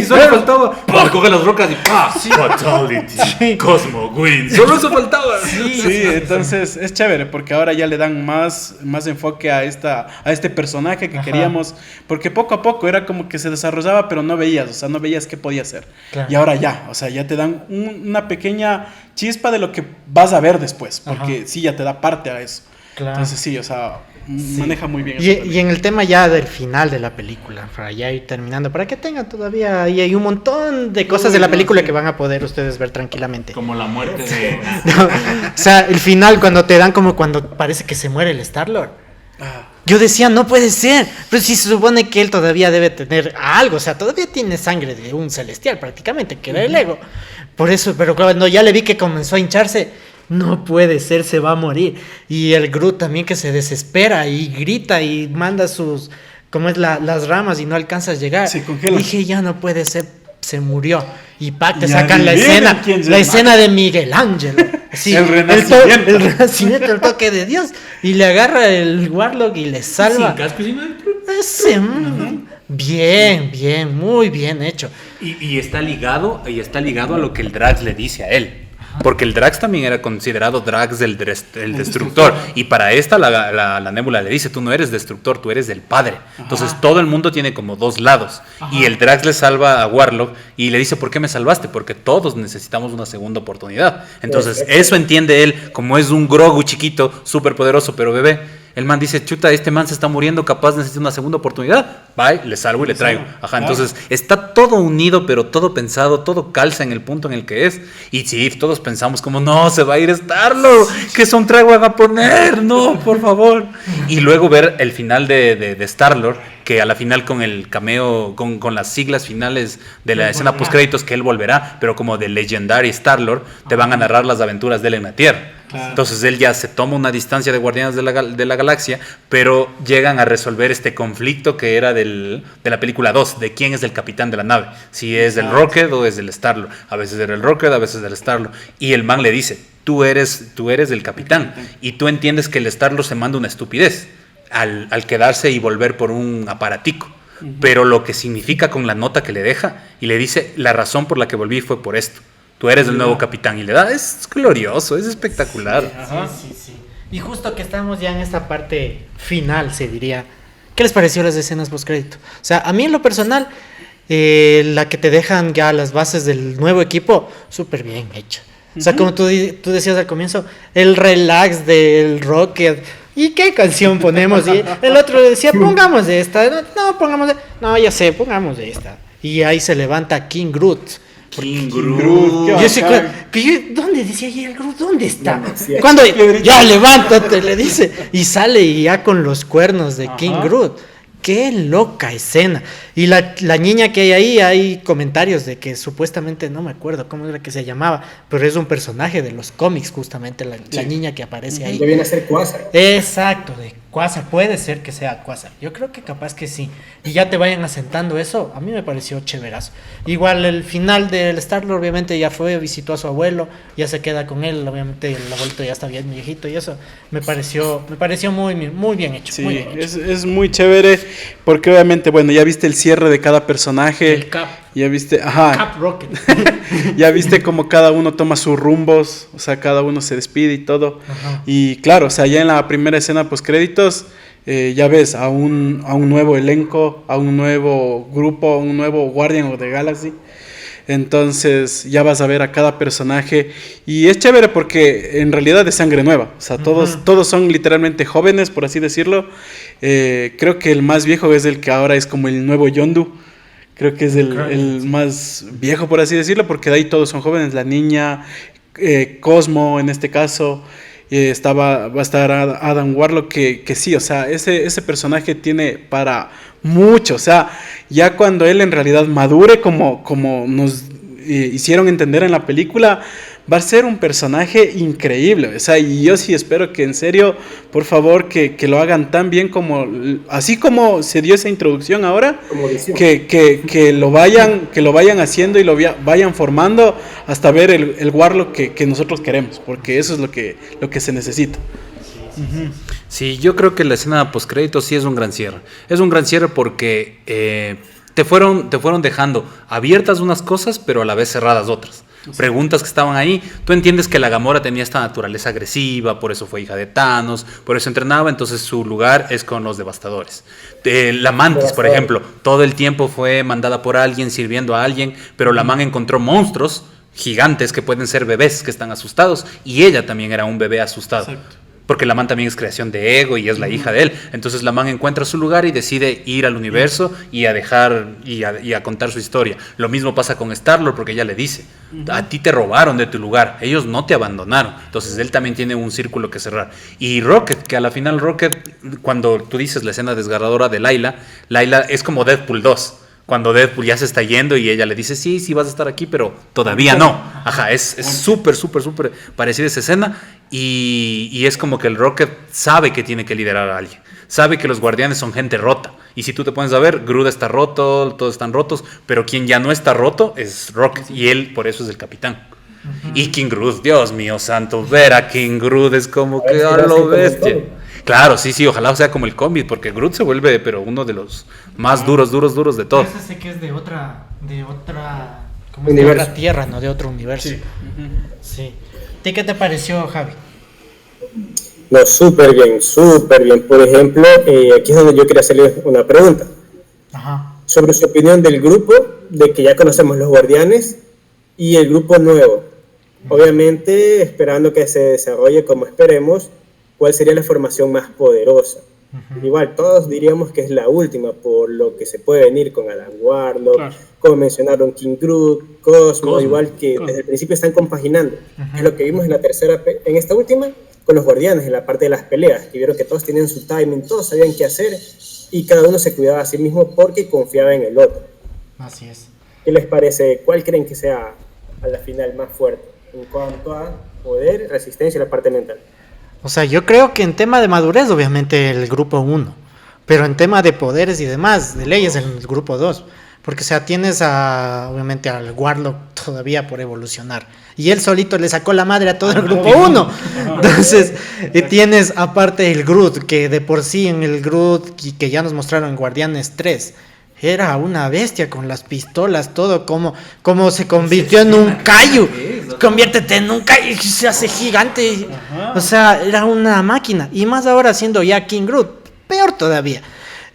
solo faltaba para coger las rocas y ¡pah! Fatality, Cosmo wins, solo eso faltaba. Sí, entonces es chévere porque ahora ya le dan más enfoque a este personaje que queríamos, porque poco a poco era como que se desarrollaba, pero no veías qué podía hacer. Claro. Y ahora ya, o sea, ya te dan una pequeña chispa de lo que vas a ver después, porque sí, ya te da parte a eso. Claro. Entonces sí, o sea, maneja muy bien. Y en el tema ya del final de la película, para ya ir terminando, para que tengan todavía, ahí hay un montón de cosas de la película que van a poder ustedes ver tranquilamente. Como la muerte de... No, o sea, el final cuando te dan como cuando parece que se muere el Star-Lord. Yo decía, no puede ser, pero si se supone que él todavía debe tener algo, o sea, todavía tiene sangre de un celestial prácticamente, que era el ego. Por eso, pero cuando ya le vi que comenzó a hincharse, no puede ser, se va a morir. Y el Groot también que se desespera y grita y manda sus, como es las ramas y no alcanza a llegar. Se congela. Dije, ya no puede ser, se murió. Y pac, te Y sacan la adivina escena, quién se la mata. escena de Miguel Ángel. Sí, El renacimiento. el renacimiento, el toque de Dios. Y le agarra el Warlock y le salva. Sin casco y sin nada. Ese, bien, muy bien hecho. Y está ligado a lo que el Drax le dice a él. Porque el Drax también era considerado Drax el destructor. Y para esta la Nébula le dice, tú no eres destructor, tú eres del padre. Entonces todo el mundo tiene como dos lados. Y el Drax le salva a Warlock y le dice, ¿por qué me salvaste? Porque todos necesitamos una segunda oportunidad. Entonces eso entiende él, como es un Grogu chiquito, súper poderoso, pero bebé. El man dice, chuta, este man se está muriendo, capaz necesita una segunda oportunidad. Bye, le salvo y le traigo. Ajá, entonces está todo unido, pero todo pensado, todo calza en el punto en el que es. Y sí, todos pensamos como, no, se va a ir Star-Lord, ¿qué soundtrack van a poner? No, por favor. Y luego ver el final de Star-Lord, que a la final con el cameo, con las siglas finales de la escena postcréditos, que él volverá, pero como de Legendary Star-Lord, te van a narrar las aventuras de él en la Tierra. Claro. Entonces él ya se toma una distancia de Guardianes de la Galaxia, pero llegan a resolver este conflicto que era de la película 2, de quién es el capitán de la nave, si es del Rocket o es del Star-Lord. A veces era el Rocket, a veces del Star-Lord. Y el man le dice, tú eres el capitán, y tú entiendes que el Star-Lord se manda una estupidez al quedarse y volver por un aparatico. Pero lo que significa con la nota que le deja, y le dice, la razón por la que volví fue por esto. Tú eres el nuevo capitán, y le da, es glorioso, es espectacular. Sí. Y justo que estamos ya en esta parte final, se diría, ¿qué les pareció las escenas postcrédito? O sea, a mí en lo personal, la que te dejan ya las bases del nuevo equipo, súper bien hecha. O sea, como tú decías al comienzo, el relax del Rocket. ¿Y qué canción ponemos? Y el otro decía, pongamos de esta. No, pongamos de... No, ya sé, pongamos de esta. Y ahí se levanta King Groot. King Groot. ¿Dónde decía el Groot? ¿Dónde está? Cuando ya levántate, le dice. Y sale y ya con los cuernos de King Groot. Qué loca escena. Y la niña que hay ahí, hay comentarios de que supuestamente, no me acuerdo cómo era que se llamaba, pero es un personaje de los cómics, justamente, la niña que aparece ahí. Ya viene a ser Quasar. Exacto, de Quasar. Puede ser que sea Quasar. Yo creo que capaz que sí. Y ya te vayan asentando eso, a mí me pareció chéverazo. Igual el final del Star-Lord, obviamente ya fue, visitó a su abuelo, ya se queda con él, obviamente el abuelito ya está bien viejito y eso me pareció muy bien hecho. Sí, muy bien hecho. Es muy chévere, porque obviamente, bueno, ya viste el cierre de cada personaje. El Cap. Ya viste, Cap Rocket. Ya viste como cada uno toma sus rumbos, o sea, cada uno se despide y todo. Y claro, o sea, ya en la primera escena post créditos, ya ves a un nuevo elenco, a un nuevo grupo, a un nuevo Guardian of the Galaxy. Entonces ya vas a ver a cada personaje y es chévere porque en realidad es sangre nueva, o sea, todos son literalmente jóvenes, por así decirlo. Creo que el más viejo es el que ahora es como el nuevo Yondu. Creo que es el más viejo, por así decirlo, porque de ahí todos son jóvenes. La niña, Cosmo en este caso, va a estar Adam Warlock, que sí, o sea, ese personaje tiene para mucho. O sea, ya cuando él en realidad madure, como nos hicieron entender en la película, va a ser un personaje increíble. O sea, y yo sí espero que en serio, por favor, que lo hagan tan bien como, así como se dio esa introducción ahora, que lo vayan haciendo y lo vayan formando hasta ver el Warlock que nosotros queremos, porque eso es lo que se necesita. Sí, yo creo que la escena postcrédito sí es un gran cierre. Es un gran cierre porque te fueron dejando abiertas unas cosas, pero a la vez cerradas otras. Preguntas que estaban ahí. Tú entiendes que la Gamora tenía esta naturaleza agresiva, por eso fue hija de Thanos, por eso entrenaba, entonces su lugar es con los devastadores. La Mantis, por ejemplo, todo el tiempo fue mandada por alguien, sirviendo a alguien, pero la man encontró monstruos gigantes que pueden ser bebés que están asustados, y ella también era un bebé asustado. Exacto. porque la man también es creación de Ego y es la hija de él. Entonces la man encuentra su lugar y decide ir al universo y a dejar y a contar su historia. Lo mismo pasa con Star-Lord, porque ella le dice, a ti te robaron de tu lugar, ellos no te abandonaron. Entonces él también tiene un círculo que cerrar. Y Rocket, que a la final Rocket, cuando tú dices la escena desgarradora de Layla es como Deadpool 2. Cuando Deadpool ya se está yendo y ella le dice, sí, sí vas a estar aquí, pero todavía no. Ajá, es súper, súper, súper parecida esa escena. Y es como que el Rocket sabe que tiene que liderar a alguien. Sabe que los guardianes son gente rota. Y si tú te pones a ver, Groot está roto, todos están rotos, pero quien ya no está roto es Rocket. Y él, por eso, es el capitán. Y King Groot, Dios mío santo, ver a King Groot es como que a lo bestia. Claro, sí, ojalá sea como el cómic, porque Groot se vuelve, pero uno de los más duros de todos. Ese sé que es de otra, ¿cómo de otra tierra, no de otro universo. Sí. Sí. ¿A ti qué te pareció, Javi? No, súper bien, súper bien. Por ejemplo, aquí es donde yo quería hacerle una pregunta. Ajá. Sobre su opinión del grupo, de que ya conocemos los guardianes, y el grupo nuevo. Obviamente, esperando que se desarrolle como esperemos, ¿cuál sería la formación más poderosa? Igual, todos diríamos que es la última, por lo que se puede venir con Adam Warlock, claro. Como mencionaron King Groot, Cosmo, igual que desde el principio están compaginando. Es lo que vimos en esta última, con los guardianes, en la parte de las peleas, que vieron que todos tenían su timing, todos sabían qué hacer, y cada uno se cuidaba a sí mismo porque confiaba en el otro. Así es. ¿Qué les parece? ¿Cuál creen que sea a la final más fuerte en cuanto a poder, resistencia y la parte mental? O sea, yo creo que en tema de madurez, obviamente el grupo 1, pero en tema de poderes y demás, de leyes, el grupo 2. Porque, o sea, tienes obviamente al Warlock todavía por evolucionar. Y él solito le sacó la madre a todo el grupo 1. Entonces, y tienes aparte el Groot, que de por sí en el Groot, que ya nos mostraron en Guardianes 3, era una bestia con las pistolas, todo, como se convirtió en un Kaiju. Conviértete en un Kaiju y se hace gigante. O sea, era una máquina. Y más ahora siendo ya King Groot, peor todavía.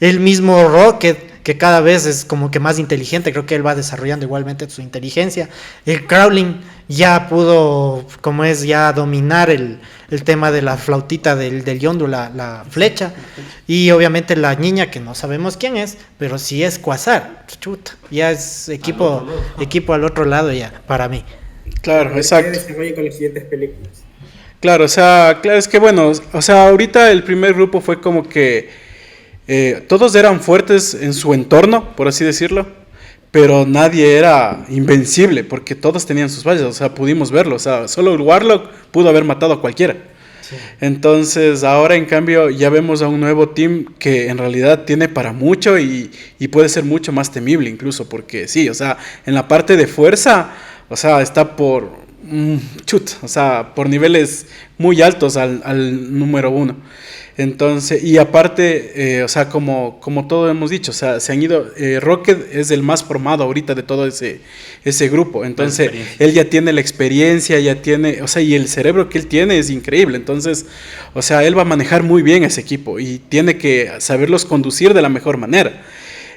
El mismo Rocket, que cada vez es como que más inteligente, creo que él va desarrollando igualmente su inteligencia. El Crawling ya pudo, como es, ya dominar el tema de la flautita del Yondu, la flecha. Y obviamente la niña, que no sabemos quién es, pero sí es Quasar. Chuta, ya es equipo al otro lado ya, para mí. Claro, exacto. Desarrollo con las siguientes películas. Claro, o sea, claro, es que bueno, o sea, ahorita el primer grupo fue como que todos eran fuertes en su entorno, por así decirlo, pero nadie era invencible, porque todos tenían sus fallas, o sea, pudimos verlo, o sea, solo el Warlock pudo haber matado a cualquiera. Sí. Entonces, ahora en cambio ya vemos a un nuevo team que en realidad tiene para mucho y puede ser mucho más temible incluso, porque sí, o sea, en la parte de fuerza, o sea, está por o sea, por niveles muy altos al número 1. Entonces, y aparte, o sea, como todo hemos dicho, o sea, se han ido, Rocket es el más formado ahorita de todo ese grupo, entonces él ya tiene la experiencia, ya tiene, o sea, y el cerebro que él tiene es increíble, entonces, o sea, él va a manejar muy bien ese equipo y tiene que saberlos conducir de la mejor manera.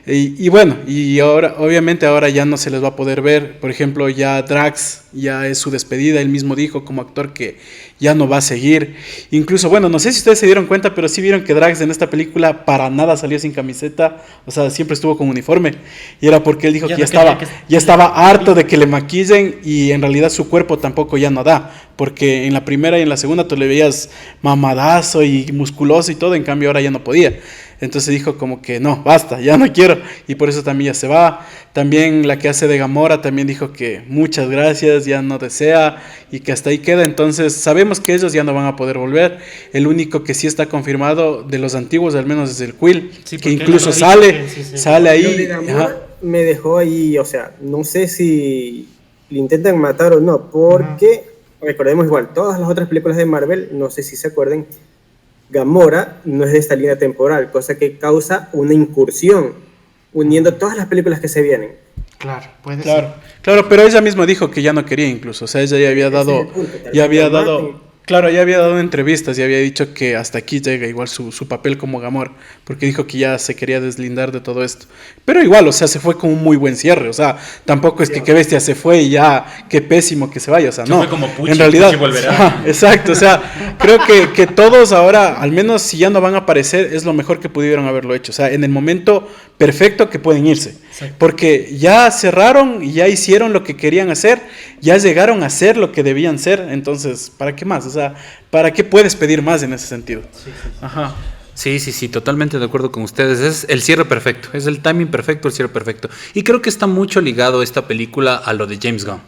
Y bueno, y ahora, obviamente ahora ya no se les va a poder ver, por ejemplo, ya Drax, ya es su despedida, él mismo dijo como actor que ya no va a seguir, incluso, bueno, no sé si ustedes se dieron cuenta, pero sí vieron que Drax en esta película para nada salió sin camiseta, o sea, siempre estuvo con uniforme, y era porque él dijo que ya estaba harto de que le maquillen, y en realidad su cuerpo tampoco ya no da, porque en la primera y en la segunda tú le veías mamadazo y musculoso y todo, en cambio ahora ya no podía. Entonces dijo como que no, basta, ya no quiero, y por eso también ya se va. También la que hace de Gamora también dijo que muchas gracias, ya no desea y que hasta ahí queda. Entonces sabemos que ellos ya no van a poder volver. El único que sí está confirmado de los antiguos, al menos es el Quill, sí, que incluso sale ahí. Me dejó ahí, o sea, no sé si le intentan matar o no, porque recordemos igual, todas las otras películas de Marvel, no sé si se acuerden, Gamora no es de esta línea temporal, cosa que causa una incursión, uniendo todas las películas que se vienen. Claro, puede ser. Claro, pero ella misma dijo que ya no quería incluso, o sea, ella ya había dado, Claro, ya había dado entrevistas y había dicho que hasta aquí llega igual su papel como Gamora, porque dijo que ya se quería deslindar de todo esto. Pero igual, o sea, se fue con un muy buen cierre, o sea, tampoco es que qué bestia se fue y ya, qué pésimo que se vaya, o sea, no. Fue como Pucci, en realidad, Pucci volverá. Ajá, exacto, o sea, creo que todos ahora, al menos si ya no van a aparecer, es lo mejor que pudieron haberlo hecho, o sea, en el momento perfecto que pueden irse, porque ya cerraron y ya hicieron lo que querían hacer, ya llegaron a hacer lo que debían ser, entonces, ¿para qué más? O sea, ¿para qué puedes pedir más en ese sentido? Ajá. Sí, totalmente de acuerdo con ustedes. Es el cierre perfecto, es el timing perfecto, el cierre perfecto. Y creo que está mucho ligado esta película a lo de James Gunn.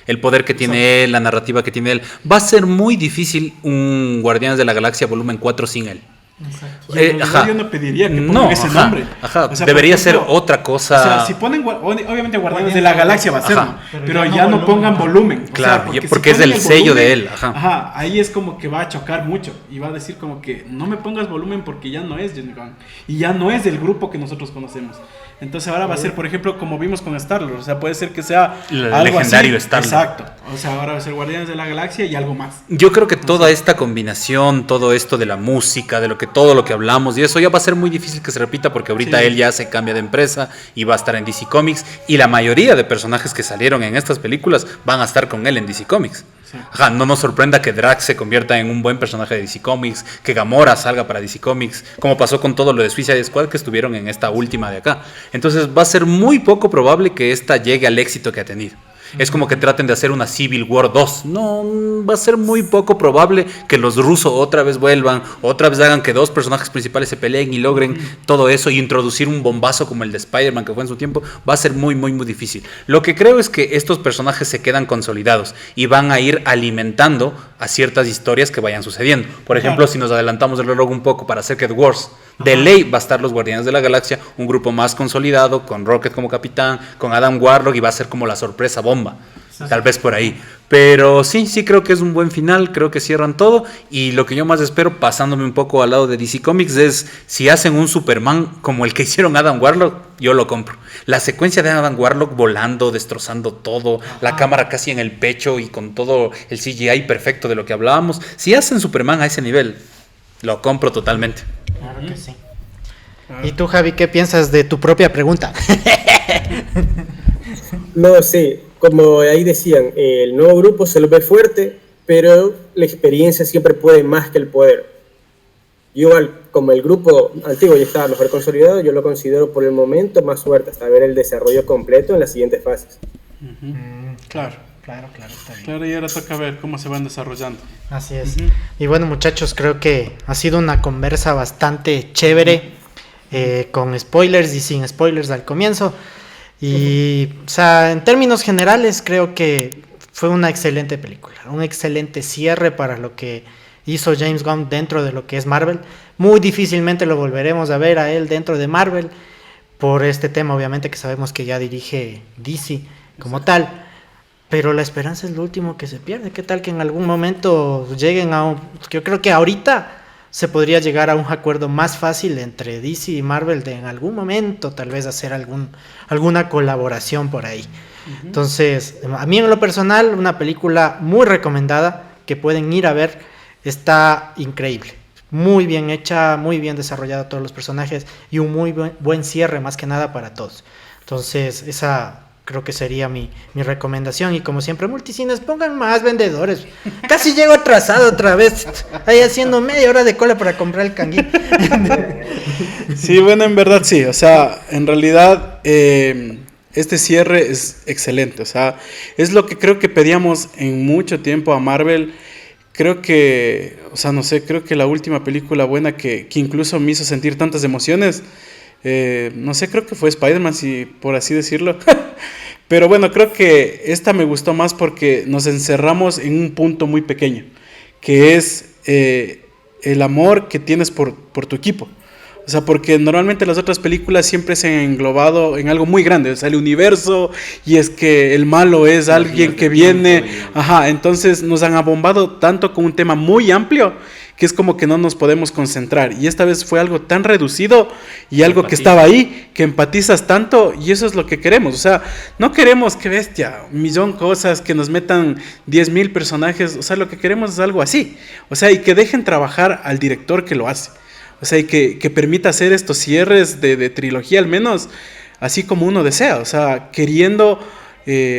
El poder que tiene él, la narrativa que tiene él. Va a ser muy difícil un Guardianes de la Galaxia volumen 4 sin él. Y en realidad yo no pediría que pongan ese nombre. Ajá, O sea, debería por ejemplo, ser otra cosa. O sea, si ponen, obviamente Guardianes de la Galaxia va a ser, pero ya no pongan volumen. Claro, o sea, porque si es el ponen sello volumen, de él. Ajá. Ahí es como que va a chocar mucho y va a decir como que no me pongas volumen porque ya no es James Gunn y ya no es del grupo que nosotros conocemos. Entonces ahora va a ser, por ejemplo, como vimos con Star-Lord, o sea, puede ser que sea algo legendario así. Star-Lord. Exacto. O sea, ahora va a ser Guardianes de la Galaxia y algo más. Yo creo que toda esta combinación, todo esto de la música, de todo lo que hablamos y eso ya va a ser muy difícil que se repita porque ahorita él ya se cambia de empresa y va a estar en DC Comics y la mayoría de personajes que salieron en estas películas van a estar con él en DC Comics. Ajá, no nos sorprenda que Drax se convierta en un buen personaje de DC Comics, que Gamora salga para DC Comics, como pasó con todo lo de Suicide Squad que estuvieron en esta última de acá. Entonces va a ser muy poco probable que esta llegue al éxito que ha tenido. Es como que traten de hacer una Civil War 2. No, va a ser muy poco probable que los rusos otra vez vuelvan, otra vez hagan que dos personajes principales se peleen y logren todo eso y introducir un bombazo como el de Spider-Man que fue en su tiempo. Va a ser muy difícil. Lo que creo es que estos personajes se quedan consolidados y van a ir alimentando a ciertas historias que vayan sucediendo. Por ejemplo, si nos adelantamos el reloj un poco para Secret Wars, de ley va a estar los Guardianes de la Galaxia, un grupo más consolidado, con Rocket como capitán, con Adam Warlock y va a ser como la sorpresa bomba, tal vez por ahí. Pero sí creo que es un buen final, creo que cierran todo y lo que yo más espero, pasándome un poco al lado de DC Comics, es si hacen un Superman como el que hicieron Adam Warlock, yo lo compro. La secuencia de Adam Warlock volando, destrozando todo, la cámara casi en el pecho y con todo el CGI perfecto de lo que hablábamos, si hacen Superman a ese nivel, lo compro totalmente. Claro que sí. ¿Y tú, Javi, qué piensas de tu propia pregunta? No, sí, como ahí decían, el nuevo grupo se lo ve fuerte, pero la experiencia siempre puede más que el poder. Igual, como el grupo antiguo ya estaba mejor consolidado, yo lo considero por el momento más suerte hasta ver el desarrollo completo en las siguientes fases. Claro, está bien. claro, y ahora toca ver cómo se van desarrollando. Así es. Y bueno, muchachos, creo que ha sido una conversa bastante chévere, con spoilers y sin spoilers al comienzo. Y, o sea, en términos generales, creo que fue una excelente película, un excelente cierre para lo que hizo James Gunn dentro de lo que es Marvel. Muy difícilmente lo volveremos a ver a él dentro de Marvel, por este tema, obviamente, que sabemos que ya dirige DC como tal. Pero la esperanza es lo último que se pierde. ¿Qué tal que en algún momento lleguen a un... Yo creo que ahorita se podría llegar a un acuerdo más fácil entre DC y Marvel de en algún momento tal vez hacer alguna colaboración por ahí. Entonces, a mí en lo personal, una película muy recomendada que pueden ir a ver, está increíble. Muy bien hecha, muy bien desarrollada todos los personajes y un muy buen cierre más que nada para todos. Entonces, esa... creo que sería mi recomendación. Y como siempre, multicines, pongan más vendedores. Casi llego atrasado otra vez. Ahí haciendo media hora de cola para comprar el canguil. Sí, bueno, en verdad sí. O sea, en realidad este cierre es excelente. O sea, es lo que creo que pedíamos en mucho tiempo a Marvel. Creo que, o sea, no sé, creo que la última película buena que incluso me hizo sentir tantas emociones, no sé, creo que fue Spider-Man, si por así decirlo. Pero bueno, creo que esta me gustó más porque nos encerramos en un punto muy pequeño, que es el amor que tienes por tu equipo. O sea, porque normalmente las otras películas siempre se han englobado en algo muy grande, o sea, el universo, y es que el malo es alguien que viene, ajá, entonces nos han abombado tanto con un tema muy amplio, que es como que no nos podemos concentrar, y esta vez fue algo tan reducido, y algo que estaba ahí, que empatizas tanto, y eso es lo que queremos, o sea, no queremos que bestia, un millón de cosas, que nos metan 10,000 personajes, o sea, lo que queremos es algo así, o sea, y que dejen trabajar al director que lo hace. O sea, y que permita hacer estos cierres de trilogía al menos, así como uno desea. O sea, queriendo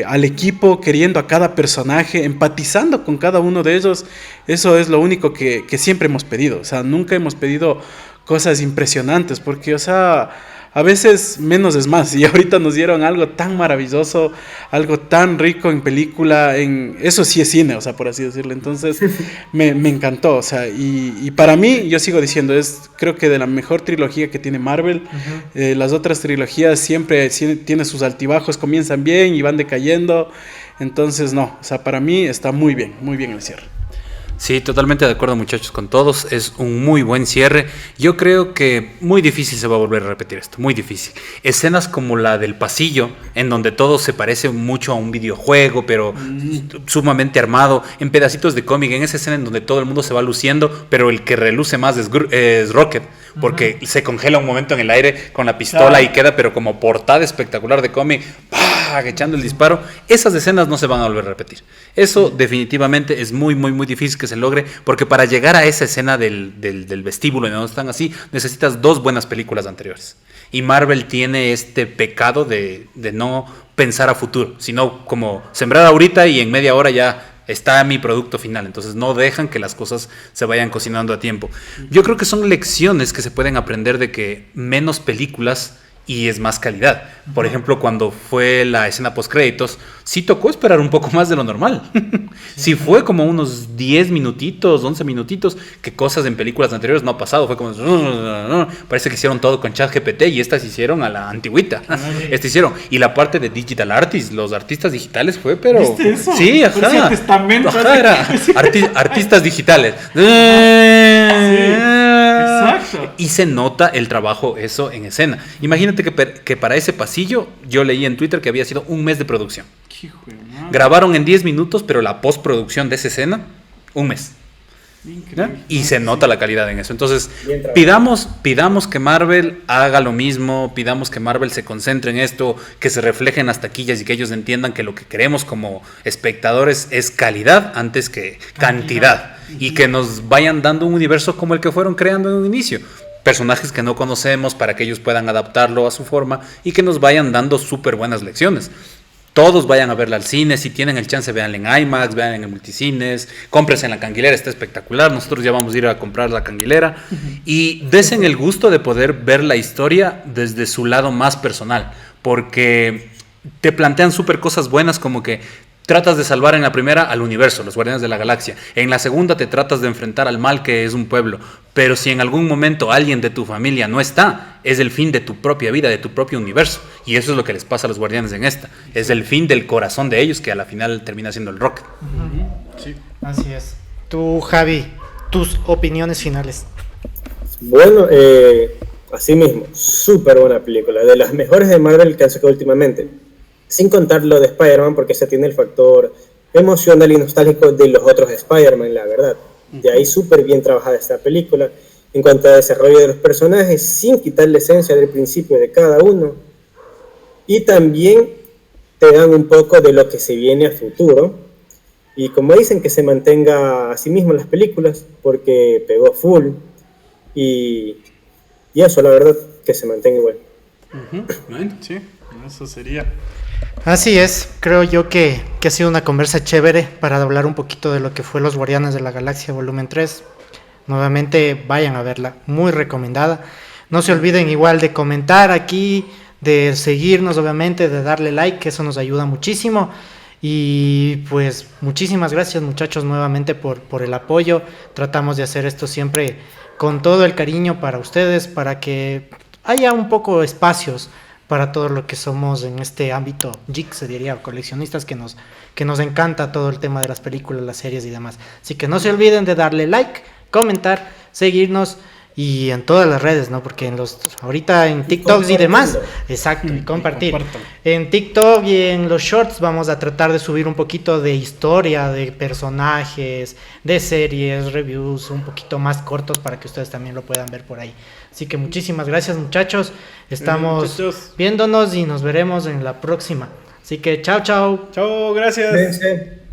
al equipo, queriendo a cada personaje, empatizando con cada uno de ellos. Eso es lo único que siempre hemos pedido. O sea, nunca hemos pedido cosas impresionantes, porque, o sea, a veces menos es más. Y ahorita nos dieron algo tan maravilloso, algo tan rico en película, eso sí es cine, o sea, por así decirlo. Entonces, me encantó, o sea, y para mí, yo sigo diciendo, creo que de la mejor trilogía que tiene Marvel. Las otras trilogías siempre tienen sus altibajos, comienzan bien y van decayendo. Entonces, no, o sea, para mí está muy bien el cierre. Sí, totalmente de acuerdo, muchachos, con todos. Es un muy buen cierre. Yo creo que muy difícil se va a volver a repetir esto, muy difícil. Escenas como la del pasillo, en donde todo se parece mucho a un videojuego, pero sumamente armado, en pedacitos de cómic, en esa escena en donde todo el mundo se va luciendo, pero el que reluce más es Rocket, porque se congela un momento en el aire con la pistola y queda, pero como portada espectacular de cómic, ¡pah!, echando el disparo. Esas escenas no se van a volver a repetir. Eso definitivamente es muy, muy, muy difícil que se logre, porque para llegar a esa escena del vestíbulo en donde están así, necesitas 2 buenas películas anteriores. Y Marvel tiene este pecado de no pensar a futuro, sino como sembrar ahorita y en media hora ya está mi producto final. Entonces no dejan que las cosas se vayan cocinando a tiempo. Yo creo que son lecciones que se pueden aprender de que menos películas y es más calidad. Por ejemplo, cuando fue la escena post créditos, sí tocó esperar un poco más de lo normal. Sí fue como unos 10 minutitos, 11 minutitos, que cosas en películas anteriores no ha pasado. Fue como, parece que hicieron todo con ChatGPT y estas hicieron a la antigüita. Hicieron. Y la parte de digital artists, los artistas digitales fue, pero... ¿Viste eso? Sí, ajá. Ajá, era artistas digitales. Exacto. Y se nota el trabajo eso en escena. Imagínate que para ese pasillo yo leí en Twitter que había sido 1 mes de producción. Grabaron en 10 minutos, pero la postproducción de esa escena, 1 mes. Y se nota la calidad en eso. Entonces, pidamos que Marvel haga lo mismo, pidamos que Marvel se concentre en esto, que se refleje en las taquillas y que ellos entiendan que lo que queremos como espectadores es calidad antes que cantidad. Y que nos vayan dando un universo como el que fueron creando en un inicio. Personajes que no conocemos para que ellos puedan adaptarlo a su forma y que nos vayan dando súper buenas lecciones. Todos vayan a verla al cine, si tienen el chance véanla en IMAX, vean en el multicines, cómprense en la Canguilera, está espectacular. Nosotros ya vamos a ir a comprar la Canguilera y desen el gusto de poder ver la historia desde su lado más personal, porque te plantean súper cosas buenas, como que tratas de salvar en la primera al universo, los Guardianes de la Galaxia. En la segunda te tratas de enfrentar al mal que es un pueblo. Pero si en algún momento alguien de tu familia no está, es el fin de tu propia vida, de tu propio universo. Y eso es lo que les pasa a los Guardianes en esta. Es el fin del corazón de ellos, que a la final termina siendo el Rocket. Sí. Así es. Tú, Javi, tus opiniones finales. Bueno, así mismo, súper buena película. De las mejores de Marvel que han sacado últimamente. Sin contar lo de Spider-Man, porque ese tiene el factor emocional y nostálgico de los otros Spider-Man, la verdad. De ahí súper bien trabajada esta película. En cuanto a desarrollo de los personajes, sin quitar la esencia del principio de cada uno. Y también te dan un poco de lo que se viene a futuro. Y como dicen, que se mantenga a sí mismo las películas, porque pegó full. Y eso, la verdad, que se mantenga igual. Bueno, sí, eso sería. Así es, creo yo que ha sido una conversa chévere para hablar un poquito de lo que fue Los Guardianes de la Galaxia volumen 3. Nuevamente vayan a verla, muy recomendada. No se olviden igual de comentar aquí, de seguirnos obviamente, de darle like, que eso nos ayuda muchísimo. Y pues muchísimas gracias, muchachos, nuevamente por el apoyo. Tratamos de hacer esto siempre con todo el cariño para ustedes, para que haya un poco espacios para todo lo que somos en este ámbito geek, se diría, coleccionistas, que nos encanta todo el tema de las películas, las series y demás. Así que no se olviden de darle like, comentar, seguirnos y en todas las redes, ¿no? Porque ahorita en TikToks y demás, exacto, y compartir. En TikTok y en los shorts vamos a tratar de subir un poquito de historia, de personajes, de series, reviews, un poquito más cortos para que ustedes también lo puedan ver por ahí. Así que muchísimas gracias, muchachos. Estamos viéndonos y nos veremos en la próxima. Así que chao, chao. Chao, gracias. Cuídense.